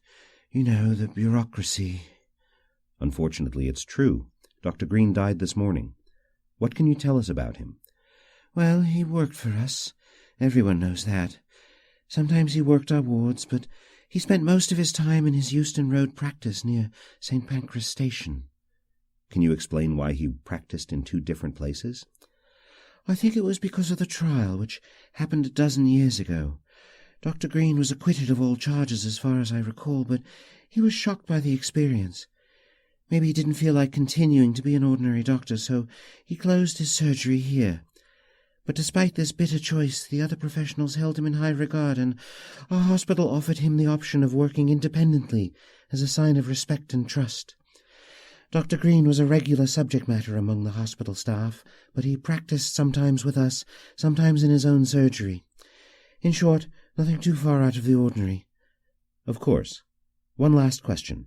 You know, the bureaucracy." "Unfortunately, it's true. Dr. Green died this morning. What can you tell us about him?" "Well, he worked for us. Everyone knows that. Sometimes he worked our wards, but he spent most of his time in his Euston Road practice near St. Pancras Station." "Can you explain why he practiced in 2 different places?" "I think it was because of the trial, which happened a dozen years ago. Dr. Green was acquitted of all charges as far as I recall, but he was shocked by the experience. Maybe he didn't feel like continuing to be an ordinary doctor, so he closed his surgery here. But despite this bitter choice, the other professionals held him in high regard, and our hospital offered him the option of working independently as a sign of respect and trust. Dr. Green was a regular subject matter among the hospital staff, but he practiced sometimes with us, sometimes in his own surgery. In short, nothing too far out of the ordinary." "Of course. One last question.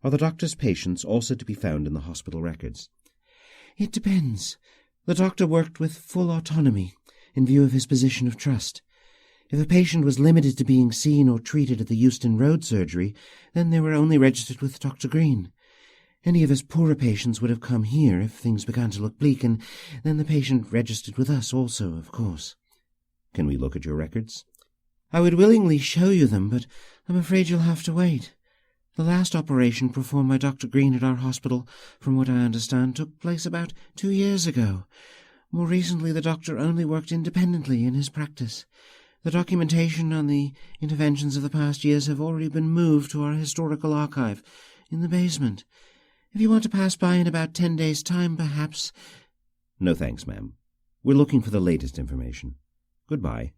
Are the doctor's patients also to be found in the hospital records?" "It depends. The doctor worked with full autonomy, in view of his position of trust. If a patient was limited to being seen or treated at the Euston Road surgery, then they were only registered with Dr. Green. Any of his poorer patients would have come here if things began to look bleak, and then the patient registered with us also, of course." "Can we look at your records?" "I would willingly show you them, but I'm afraid you'll have to wait. The last operation performed by Dr. Green at our hospital, from what I understand, took place about 2 years ago. More recently, the doctor only worked independently in his practice. The documentation on the interventions of the past years have already been moved to our historical archive in the basement. If you want to pass by in about 10 days' time, perhaps—" "No thanks, ma'am. We're looking for the latest information. Goodbye."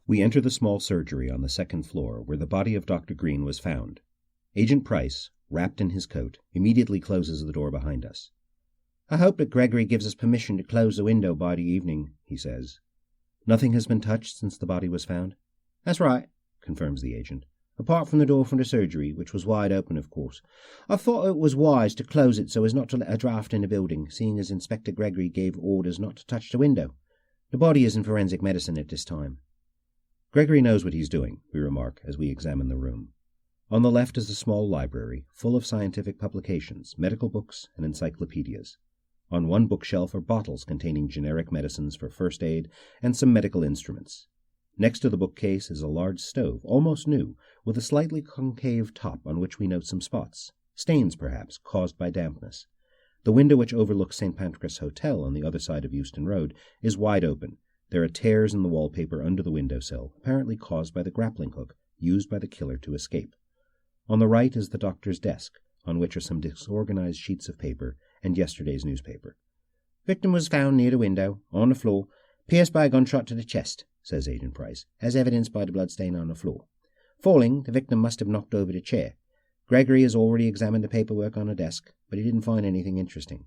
We enter the small surgery on the 2nd floor where the body of Dr. Green was found. Agent Price, wrapped in his coat, immediately closes the door behind us. "I hope that Gregory gives us permission to close the window by the evening," he says. "Nothing has been touched since the body was found?" "That's right," confirms the agent. "apart from the door from the surgery, which was wide open, of course. I thought it was wise to close it so as not to let a draught in the building, seeing as Inspector Gregory gave orders not to touch the window. The body is in forensic medicine at this time." "Gregory knows what he's doing," we remark as we examine the room. On the left is a small library, full of scientific publications, medical books, and encyclopedias. On one bookshelf are bottles containing generic medicines for first aid and some medical instruments. Next to the bookcase is a large stove, almost new, with a slightly concave top on which we note some spots, stains perhaps, caused by dampness. The window which overlooks St. Pancras Hotel on the other side of Euston Road is wide open. There are tears in the wallpaper under the windowsill, apparently caused by the grappling hook used by the killer to escape. On the right is the doctor's desk, on which are some disorganized sheets of paper and yesterday's newspaper. "Victim was found near the window, on the floor, pierced by a gunshot to the chest," says Agent Price, "as evidenced by the bloodstain on the floor. Falling, the victim must have knocked over the chair. Gregory has already examined the paperwork on a desk, but he didn't find anything interesting.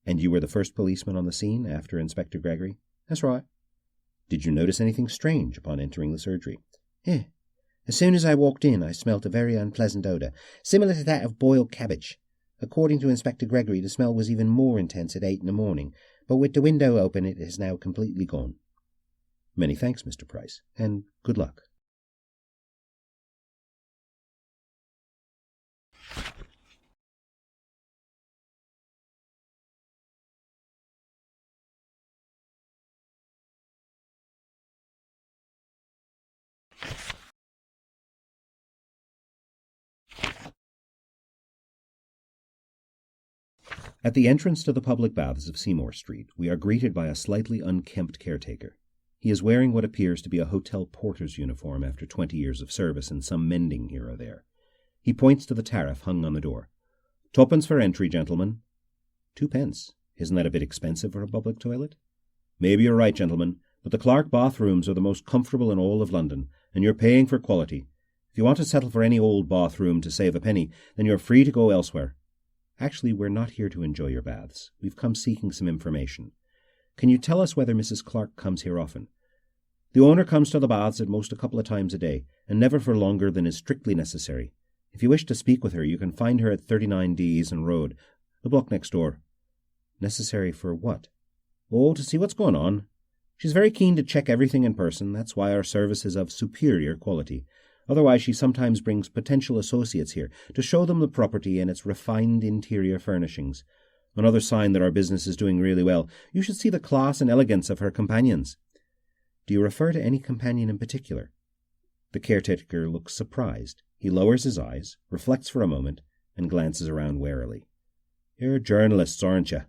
And you were the first policeman on the scene after Inspector Gregory? That's right. Did you notice anything strange upon entering the surgery? Yeah. As soon as I walked in, I smelt a very unpleasant odour, similar to that of boiled cabbage. According to Inspector Gregory, the smell was even more intense at 8 in the morning, but with the window open it is now completely gone. Many thanks, Mr. Price, and good luck. At the entrance to the public baths of Seymour Street, we are greeted by a slightly unkempt caretaker. He is wearing what appears to be a hotel porter's uniform after 20 years of service and some mending here or there. He points to the tariff hung on the door. "Twopence for entry, gentlemen." 2 pence. Isn't that a bit expensive for a public toilet? Maybe you're right, gentlemen, but the Clark bathrooms are the most comfortable in all of London, and you're paying for quality. If you want to settle for any old bathroom to save a penny, then you're free to go elsewhere. Actually, we're not here to enjoy your baths. We've come seeking some information. Can you tell us whether Mrs. Clark comes here often? The owner comes to the baths at most a couple of times a day, and never for longer than is strictly necessary. If you wish to speak with her, you can find her at 39 D Eason Road, the block next door. Necessary for what? Oh, to see what's going on. She's very keen to check everything in person. That's why our service is of superior quality. Otherwise, she sometimes brings potential associates here to show them the property and its refined interior furnishings. Another sign that our business is doing really well. You should see the class and elegance of her companions. Do you refer to any companion in particular? The caretaker looks surprised. He lowers his eyes, reflects for a moment, and glances around warily. You're journalists, aren't you?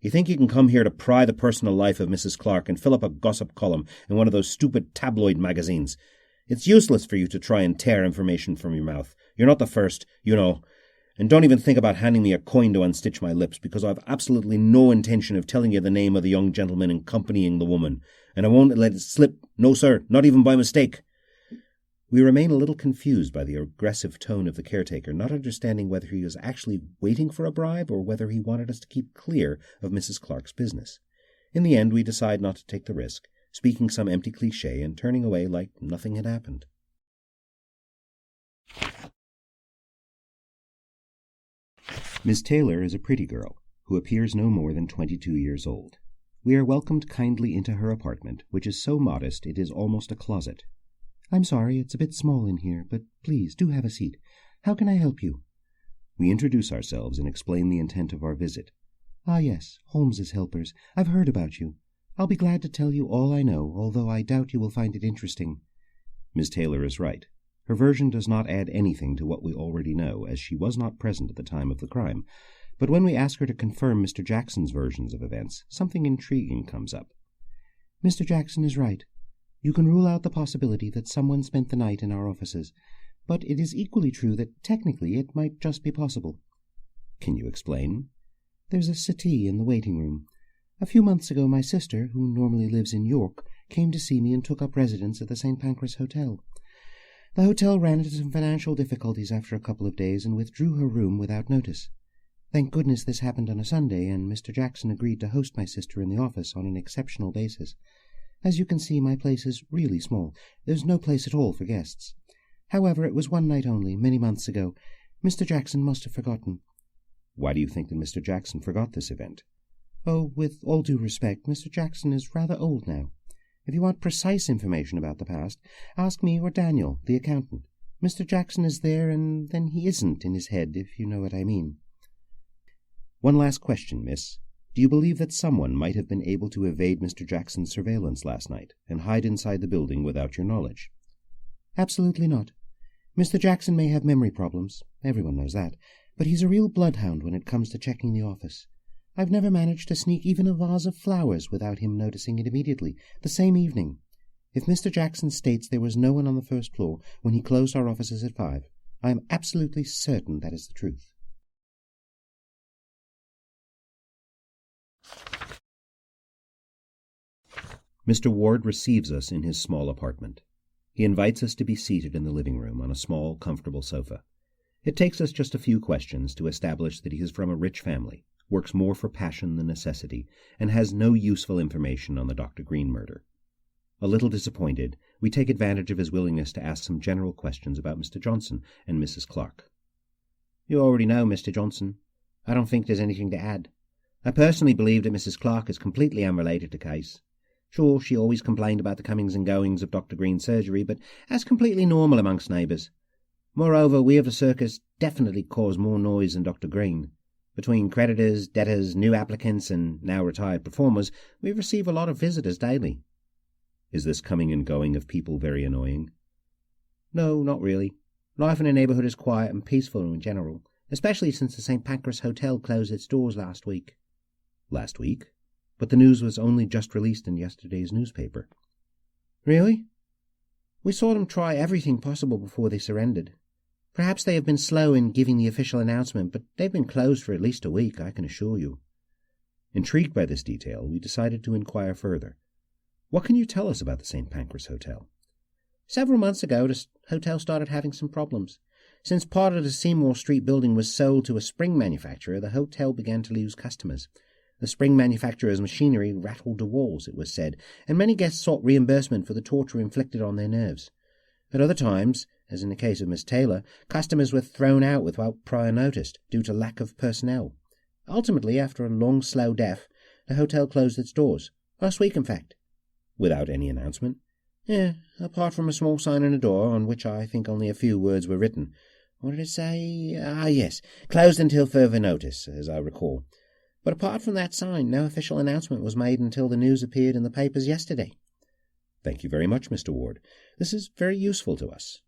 You think you can come here to pry the personal life of Mrs. Clark and fill up a gossip column in one of those stupid tabloid magazines. It's useless for you to try and tear information from your mouth. You're not the first, you know. And don't even think about handing me a coin to unstitch my lips, because I've absolutely no intention of telling you the name of the young gentleman accompanying the woman, and I won't let it slip. No, sir, not even by mistake. We remain a little confused by the aggressive tone of the caretaker, not understanding whether he was actually waiting for a bribe or whether he wanted us to keep clear of Mrs. Clark's business. In the end, we decide not to take the risk, speaking some empty cliché and turning away like nothing had happened. Miss Taylor is a pretty girl, who appears no more than 22 years old. We are welcomed kindly into her apartment, which is so modest it is almost a closet. I'm sorry, it's a bit small in here, but please do have a seat. How can I help you? We introduce ourselves and explain the intent of our visit. Ah, yes, Holmes's helpers. I've heard about you. I'll be glad to tell you all I know, although I doubt you will find it interesting. Miss Taylor is right. Her version does not add anything to what we already know, as she was not present at the time of the crime. But when we ask her to confirm Mr. Jackson's versions of events, something intriguing comes up. Mr. Jackson is right. You can rule out the possibility that someone spent the night in our offices, but it is equally true that technically it might just be possible. Can you explain? There's a settee in the waiting room. A few months ago my sister, who normally lives in York, came to see me and took up residence at the St. Pancras Hotel. The hotel ran into some financial difficulties after a couple of days and withdrew her room without notice. Thank goodness this happened on a Sunday, and Mr. Jackson agreed to host my sister in the office on an exceptional basis. As you can see, my place is really small. There's no place at all for guests. However, it was one night only, many months ago. Mr. Jackson must have forgotten. Why do you think that Mr. Jackson forgot this event? Oh, with all due respect, Mr. Jackson is rather old now. If you want precise information about the past, ask me or Daniel, the accountant. Mr. Jackson is there, and then he isn't in his head, if you know what I mean. One last question, miss. Do you believe that someone might have been able to evade Mr. Jackson's surveillance last night and hide inside the building without your knowledge? Absolutely not. Mr. Jackson may have memory problems. Everyone knows that. But he's a real bloodhound when it comes to checking the office. I've never managed to sneak even a vase of flowers without him noticing it immediately, the same evening. If Mr. Jackson states there was no one on the first floor when he closed our offices at 5, I am absolutely certain that is the truth. Mr. Ward receives us in his small apartment. He invites us to be seated in the living room on a small, comfortable sofa. It takes us just a few questions to establish that he is from a rich family, works more for passion than necessity, and has no useful information on the Dr. Green murder. A little disappointed, we take advantage of his willingness to ask some general questions about Mr. Johnson and Mrs. Clark. You already know, Mr. Johnson. I don't think there's anything to add. I personally believe that Mrs. Clark is completely unrelated to the case. Sure, she always complained about the comings and goings of Dr. Green's surgery, but that's completely normal amongst neighbours. Moreover, we of the circus definitely cause more noise than Dr. Green. Between creditors, debtors, new applicants, and now retired performers, we receive a lot of visitors daily. Is this coming and going of people very annoying? No, not really. Life in the neighbourhood is quiet and peaceful in general, especially since the St. Pancras Hotel closed its doors last week. Last week? But the news was only just released in yesterday's newspaper. Really? We saw them try everything possible before they surrendered. Perhaps they have been slow in giving the official announcement, but they've been closed for at least a week, I can assure you. Intrigued by this detail, we decided to inquire further. What can you tell us about the St. Pancras Hotel? Several months ago, the hotel started having some problems. Since part of the Seymour Street building was sold to a spring manufacturer, the hotel began to lose customers. The spring manufacturer's machinery rattled the walls, it was said, and many guests sought reimbursement for the torture inflicted on their nerves. At other times, as in the case of Miss Taylor, customers were thrown out without prior notice due to lack of personnel. Ultimately, after a long, slow death, the hotel closed its doors. Last week, in fact. Without any announcement? Yeah, apart from a small sign on the door, on which I think only a few words were written. What did it say? Ah, yes, closed until further notice, as I recall. But apart from that sign, no official announcement was made until the news appeared in the papers yesterday. Thank you very much, Mr. Ward. This is very useful to us.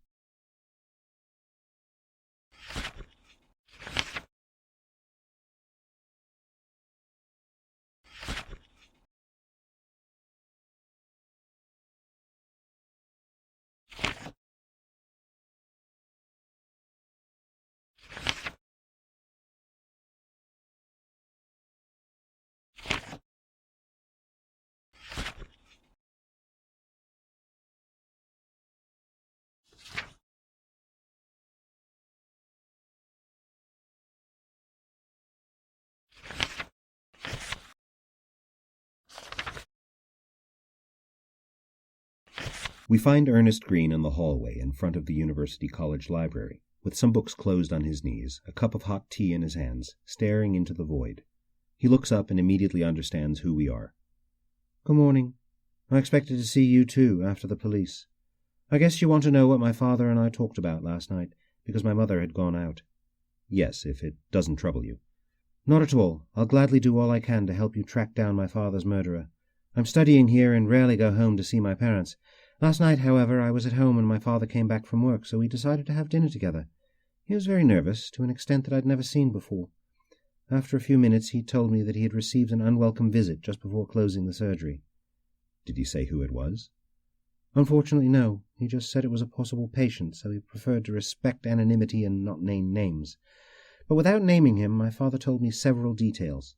We find Ernest Green in the hallway in front of the University College Library, with some books closed on his knees, a cup of hot tea in his hands, staring into the void. He looks up and immediately understands who we are. Good morning. I expected to see you too, after the police. I guess you want to know what my father and I talked about last night, because my mother had gone out. Yes, if it doesn't trouble you. Not at all. I'll gladly do all I can to help you track down my father's murderer. I'm studying here and rarely go home to see my parents. Last night, however, I was at home when my father came back from work, so we decided to have dinner together. He was very nervous, to an extent that I'd never seen before. After a few minutes, he told me that he had received an unwelcome visit just before closing the surgery. Did he say who it was? Unfortunately, no. He just said it was a possible patient, so he preferred to respect anonymity and not name names. But without naming him, my father told me several details.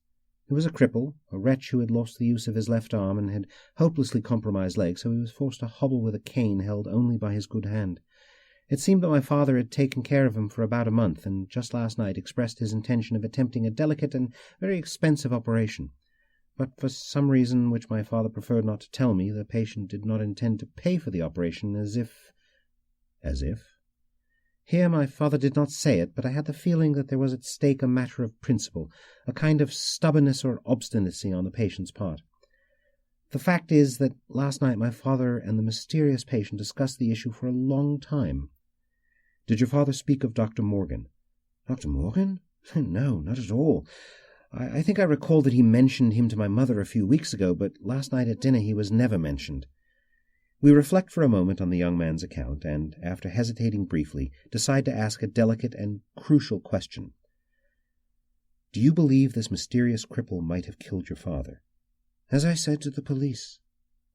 He was a cripple, a wretch who had lost the use of his left arm and had hopelessly compromised legs, so he was forced to hobble with a cane held only by his good hand. It seemed that my father had taken care of him for about a month, and just last night expressed his intention of attempting a delicate and very expensive operation. But for some reason which my father preferred not to tell me, the patient did not intend to pay for the operation, as if... As if? Here my father did not say it, but I had the feeling that there was at stake a matter of principle, a kind of stubbornness or obstinacy on the patient's part. The fact is that last night my father and the mysterious patient discussed the issue for a long time. Did your father speak of Dr. Morgan? Dr. Morgan? No, not at all. I think I recall that he mentioned him to my mother a few weeks ago, but last night at dinner he was never mentioned. We reflect for a moment on the young man's account and, after hesitating briefly, decide to ask a delicate and crucial question. Do you believe this mysterious cripple might have killed your father? As I said to the police,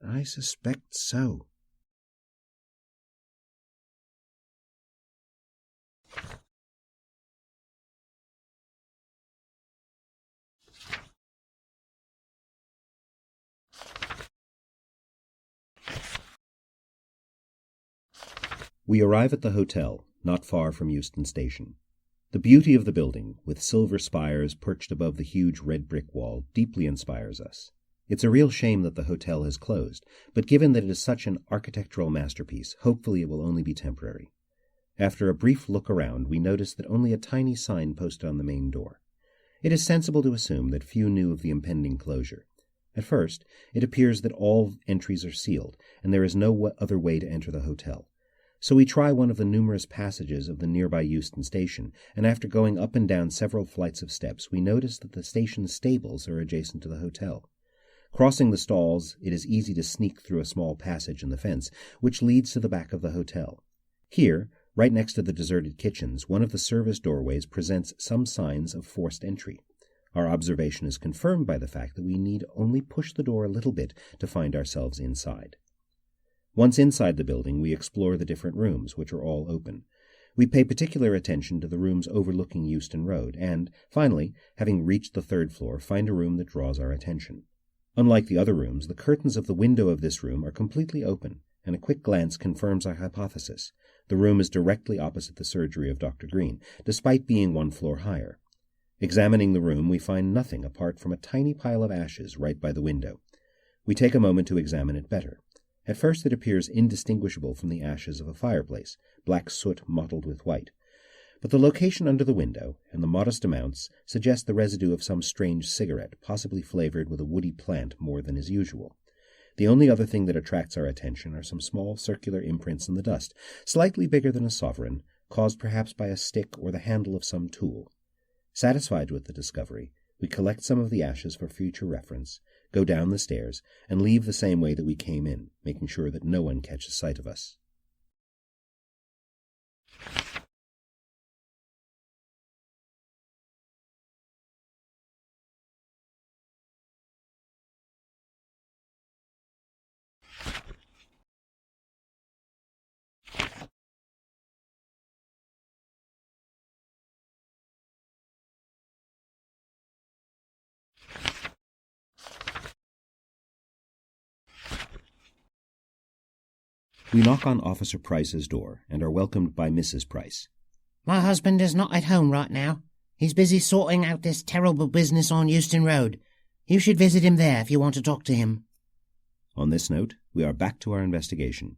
I suspect so. We arrive at the hotel, not far from Euston Station. The beauty of the building, with silver spires perched above the huge red brick wall, deeply inspires us. It's a real shame that the hotel has closed, but given that it is such an architectural masterpiece, hopefully it will only be temporary. After a brief look around, we notice that only a tiny sign posted on the main door. It is sensible to assume that few knew of the impending closure. At first, it appears that all entries are sealed, and there is no other way to enter the hotel. So we try one of the numerous passages of the nearby Euston Station, and after going up and down several flights of steps, we notice that the station's stables are adjacent to the hotel. Crossing the stalls, it is easy to sneak through a small passage in the fence, which leads to the back of the hotel. Here, right next to the deserted kitchens, one of the service doorways presents some signs of forced entry. Our observation is confirmed by the fact that we need only push the door a little bit to find ourselves inside. Once inside the building, we explore the different rooms, which are all open. We pay particular attention to the rooms overlooking Euston Road, and, finally, having reached the third floor, find a room that draws our attention. Unlike the other rooms, the curtains of the window of this room are completely open, and a quick glance confirms our hypothesis. The room is directly opposite the surgery of Dr. Green, despite being one floor higher. Examining the room, we find nothing apart from a tiny pile of ashes right by the window. We take a moment to examine it better. At first it appears indistinguishable from the ashes of a fireplace, black soot mottled with white. But the location under the window, and the modest amounts, suggest the residue of some strange cigarette, possibly flavored with a woody plant more than is usual. The only other thing that attracts our attention are some small circular imprints in the dust, slightly bigger than a sovereign, caused perhaps by a stick or the handle of some tool. Satisfied with the discovery, we collect some of the ashes for future reference, go down the stairs, and leave the same way that we came in, making sure that no one catches sight of us. We knock on Officer Price's door and are welcomed by Mrs. Price. My husband is not at home right now. He's busy sorting out this terrible business on Euston Road. You should visit him there if you want to talk to him. On this note, we are back to our investigation.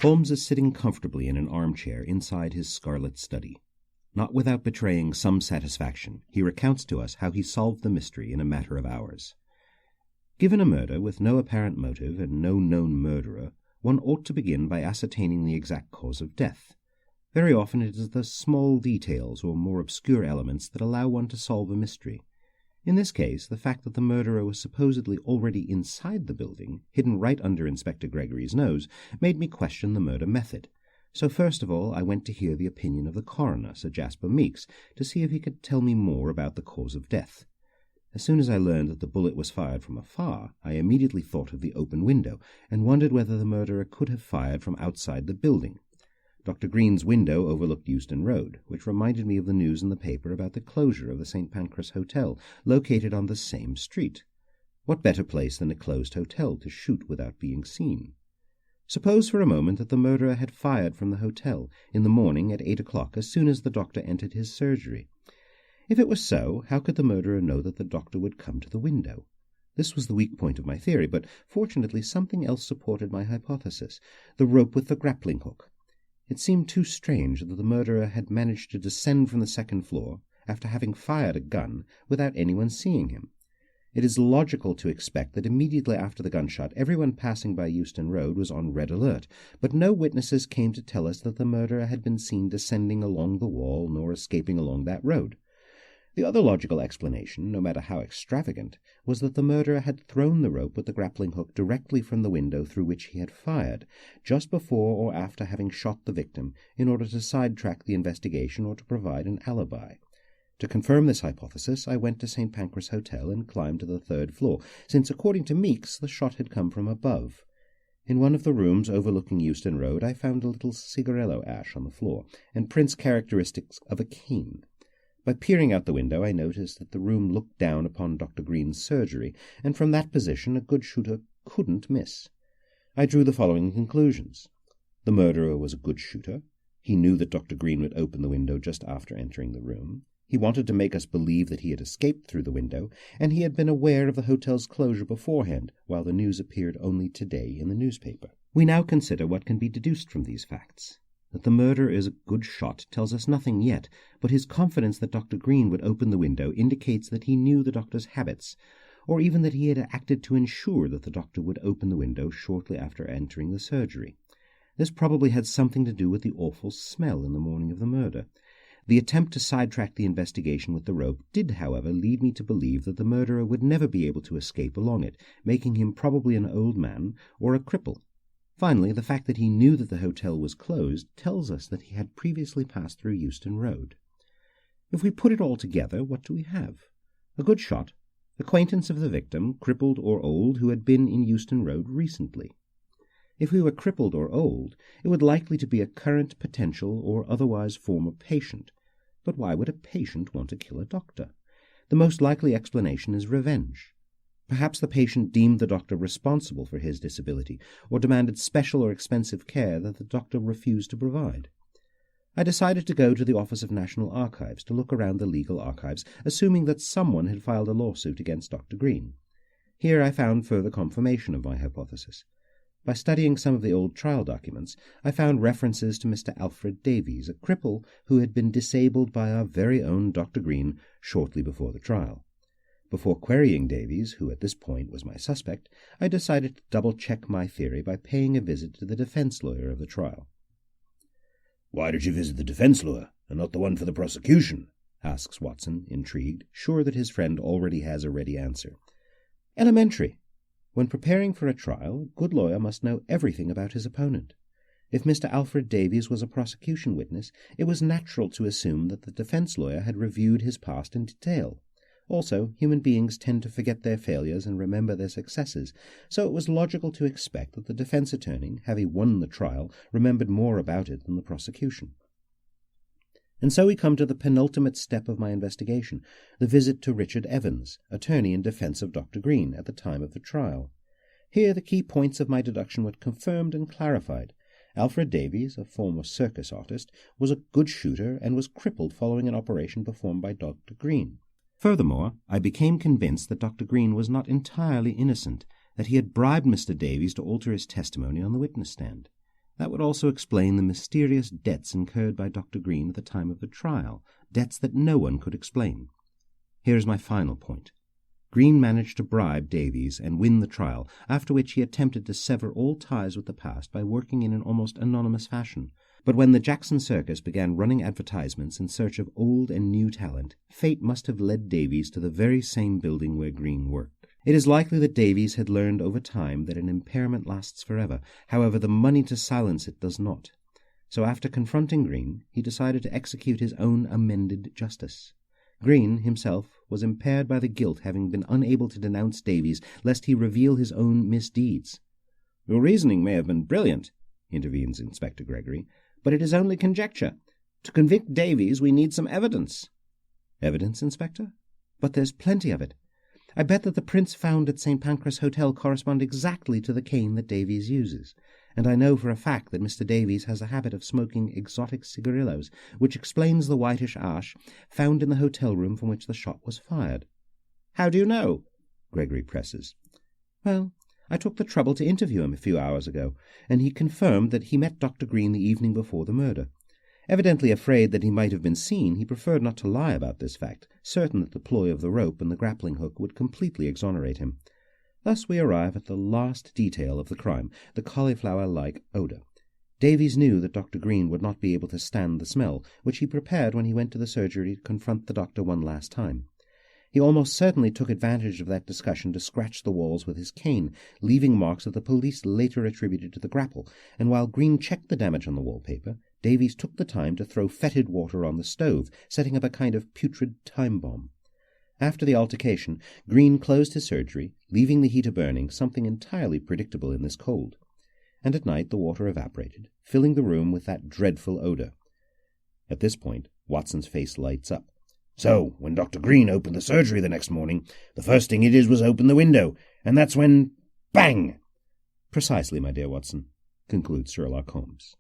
Holmes is sitting comfortably in an armchair inside his scarlet study. Not without betraying some satisfaction, he recounts to us how he solved the mystery in a matter of hours. Given a murder with no apparent motive and no known murderer, one ought to begin by ascertaining the exact cause of death. Very often it is the small details or more obscure elements that allow one to solve a mystery. In this case, the fact that the murderer was supposedly already inside the building, hidden right under Inspector Gregory's nose, made me question the murder method. So first of all I went to hear the opinion of the coroner, Sir Jasper Meeks, to see if he could tell me more about the cause of death. As soon as I learned that the bullet was fired from afar, I immediately thought of the open window, and wondered whether the murderer could have fired from outside the building. Dr. Green's window overlooked Euston Road, which reminded me of the news in the paper about the closure of the St. Pancras Hotel, located on the same street. What better place than a closed hotel to shoot without being seen? Suppose for a moment that the murderer had fired from the hotel in the morning at 8 o'clock as soon as the doctor entered his surgery. If it was so, how could the murderer know that the doctor would come to the window? This was the weak point of my theory, but fortunately something else supported my hypothesis, the rope with the grappling hook. It seemed too strange that the murderer had managed to descend from the second floor after having fired a gun without anyone seeing him. It is logical to expect that immediately after the gunshot everyone passing by Euston Road was on red alert, but no witnesses came to tell us that the murderer had been seen descending along the wall nor escaping along that road. The other logical explanation, no matter how extravagant, was that the murderer had thrown the rope with the grappling hook directly from the window through which he had fired, just before or after having shot the victim, in order to sidetrack the investigation or to provide an alibi. To confirm this hypothesis, I went to St. Pancras Hotel and climbed to the third floor, since, according to Meeks, the shot had come from above. In one of the rooms overlooking Euston Road, I found a little cigarillo ash on the floor, and prints characteristics of a cane. By peering out the window, I noticed that the room looked down upon Dr. Green's surgery, and from that position a good shooter couldn't miss. I drew the following conclusions. The murderer was a good shooter. He knew that Dr. Green would open the window just after entering the room. He wanted to make us believe that he had escaped through the window, and he had been aware of the hotel's closure beforehand, while the news appeared only today in the newspaper. We now consider what can be deduced from these facts. That the murderer is a good shot tells us nothing yet, but his confidence that Dr. Green would open the window indicates that he knew the doctor's habits, or even that he had acted to ensure that the doctor would open the window shortly after entering the surgery. This probably had something to do with the awful smell in the morning of the murder. The attempt to sidetrack the investigation with the rope did, however, lead me to believe that the murderer would never be able to escape along it, making him probably an old man or a cripple. Finally, the fact that he knew that the hotel was closed tells us that he had previously passed through Euston Road. If we put it all together, what do we have? A good shot, acquaintance of the victim, crippled or old, who had been in Euston Road recently. If we were crippled or old, it would likely to be a current, potential, or otherwise former patient. But why would a patient want to kill a doctor? The most likely explanation is revenge. Perhaps the patient deemed the doctor responsible for his disability, or demanded special or expensive care that the doctor refused to provide. I decided to go to the Office of National Archives to look around the legal archives, assuming that someone had filed a lawsuit against Dr. Green. Here I found further confirmation of my hypothesis. By studying some of the old trial documents, I found references to Mr. Alfred Davies, a cripple who had been disabled by our very own Dr. Green shortly before the trial. Before querying Davies, who at this point was my suspect, I decided to double-check my theory by paying a visit to the defense lawyer of the trial. "Why did you visit the defense lawyer, and not the one for the prosecution?" asks Watson, intrigued, sure that his friend already has a ready answer. Elementary. When preparing for a trial, a good lawyer must know everything about his opponent. If Mr. Alfred Davies was a prosecution witness, it was natural to assume that the defense lawyer had reviewed his past in detail. Also, human beings tend to forget their failures and remember their successes, so it was logical to expect that the defense attorney, having won the trial, remembered more about it than the prosecution. And so we come to the penultimate step of my investigation, the visit to Richard Evans, attorney in defense of Dr. Green, at the time of the trial. Here the key points of my deduction were confirmed and clarified. Alfred Davies, a former circus artist, was a good shooter and was crippled following an operation performed by Dr. Green. Furthermore, I became convinced that Dr. Green was not entirely innocent, that he had bribed Mr. Davies to alter his testimony on the witness stand. That would also explain the mysterious debts incurred by Dr. Green at the time of the trial, debts that no one could explain. Here is my final point. Green managed to bribe Davies and win the trial, after which he attempted to sever all ties with the past by working in an almost anonymous fashion. But when the Jackson Circus began running advertisements in search of old and new talent, fate must have led Davies to the very same building where Green worked. It is likely that Davies had learned over time that an impairment lasts forever. However, the money to silence it does not. So after confronting Green, he decided to execute his own amended justice. Green himself was impaired by the guilt, having been unable to denounce Davies lest he reveal his own misdeeds. "Your reasoning may have been brilliant," intervenes Inspector Gregory, "but it is only conjecture. To convict Davies we need some evidence." Evidence, Inspector? But there's plenty of it. I bet that the prints found at St. Pancras Hotel correspond exactly to the cane that Davies uses, and I know for a fact that Mr. Davies has a habit of smoking exotic cigarillos, which explains the whitish ash found in the hotel room from which the shot was fired. "How do you know?" Gregory presses. Well, I took the trouble to interview him a few hours ago, and he confirmed that he met Dr. Green the evening before the murder. Evidently afraid that he might have been seen, he preferred not to lie about this fact, certain that the ploy of the rope and the grappling hook would completely exonerate him. Thus we arrive at the last detail of the crime, the cauliflower-like odour. Davies knew that Dr. Green would not be able to stand the smell, which he prepared when he went to the surgery to confront the doctor one last time. He almost certainly took advantage of that discussion to scratch the walls with his cane, leaving marks that the police later attributed to the grapple, and while Green checked the damage on the wallpaper, Davies took the time to throw fetid water on the stove, setting up a kind of putrid time bomb. After the altercation, Green closed his surgery, leaving the heater burning, something entirely predictable in this cold. And at night the water evaporated, filling the room with that dreadful odour. At this point, Watson's face lights up. "So, when Dr. Green opened the surgery the next morning, the first thing he did was open the window, and that's when... bang!" "Precisely, my dear Watson," concludes Sherlock Holmes.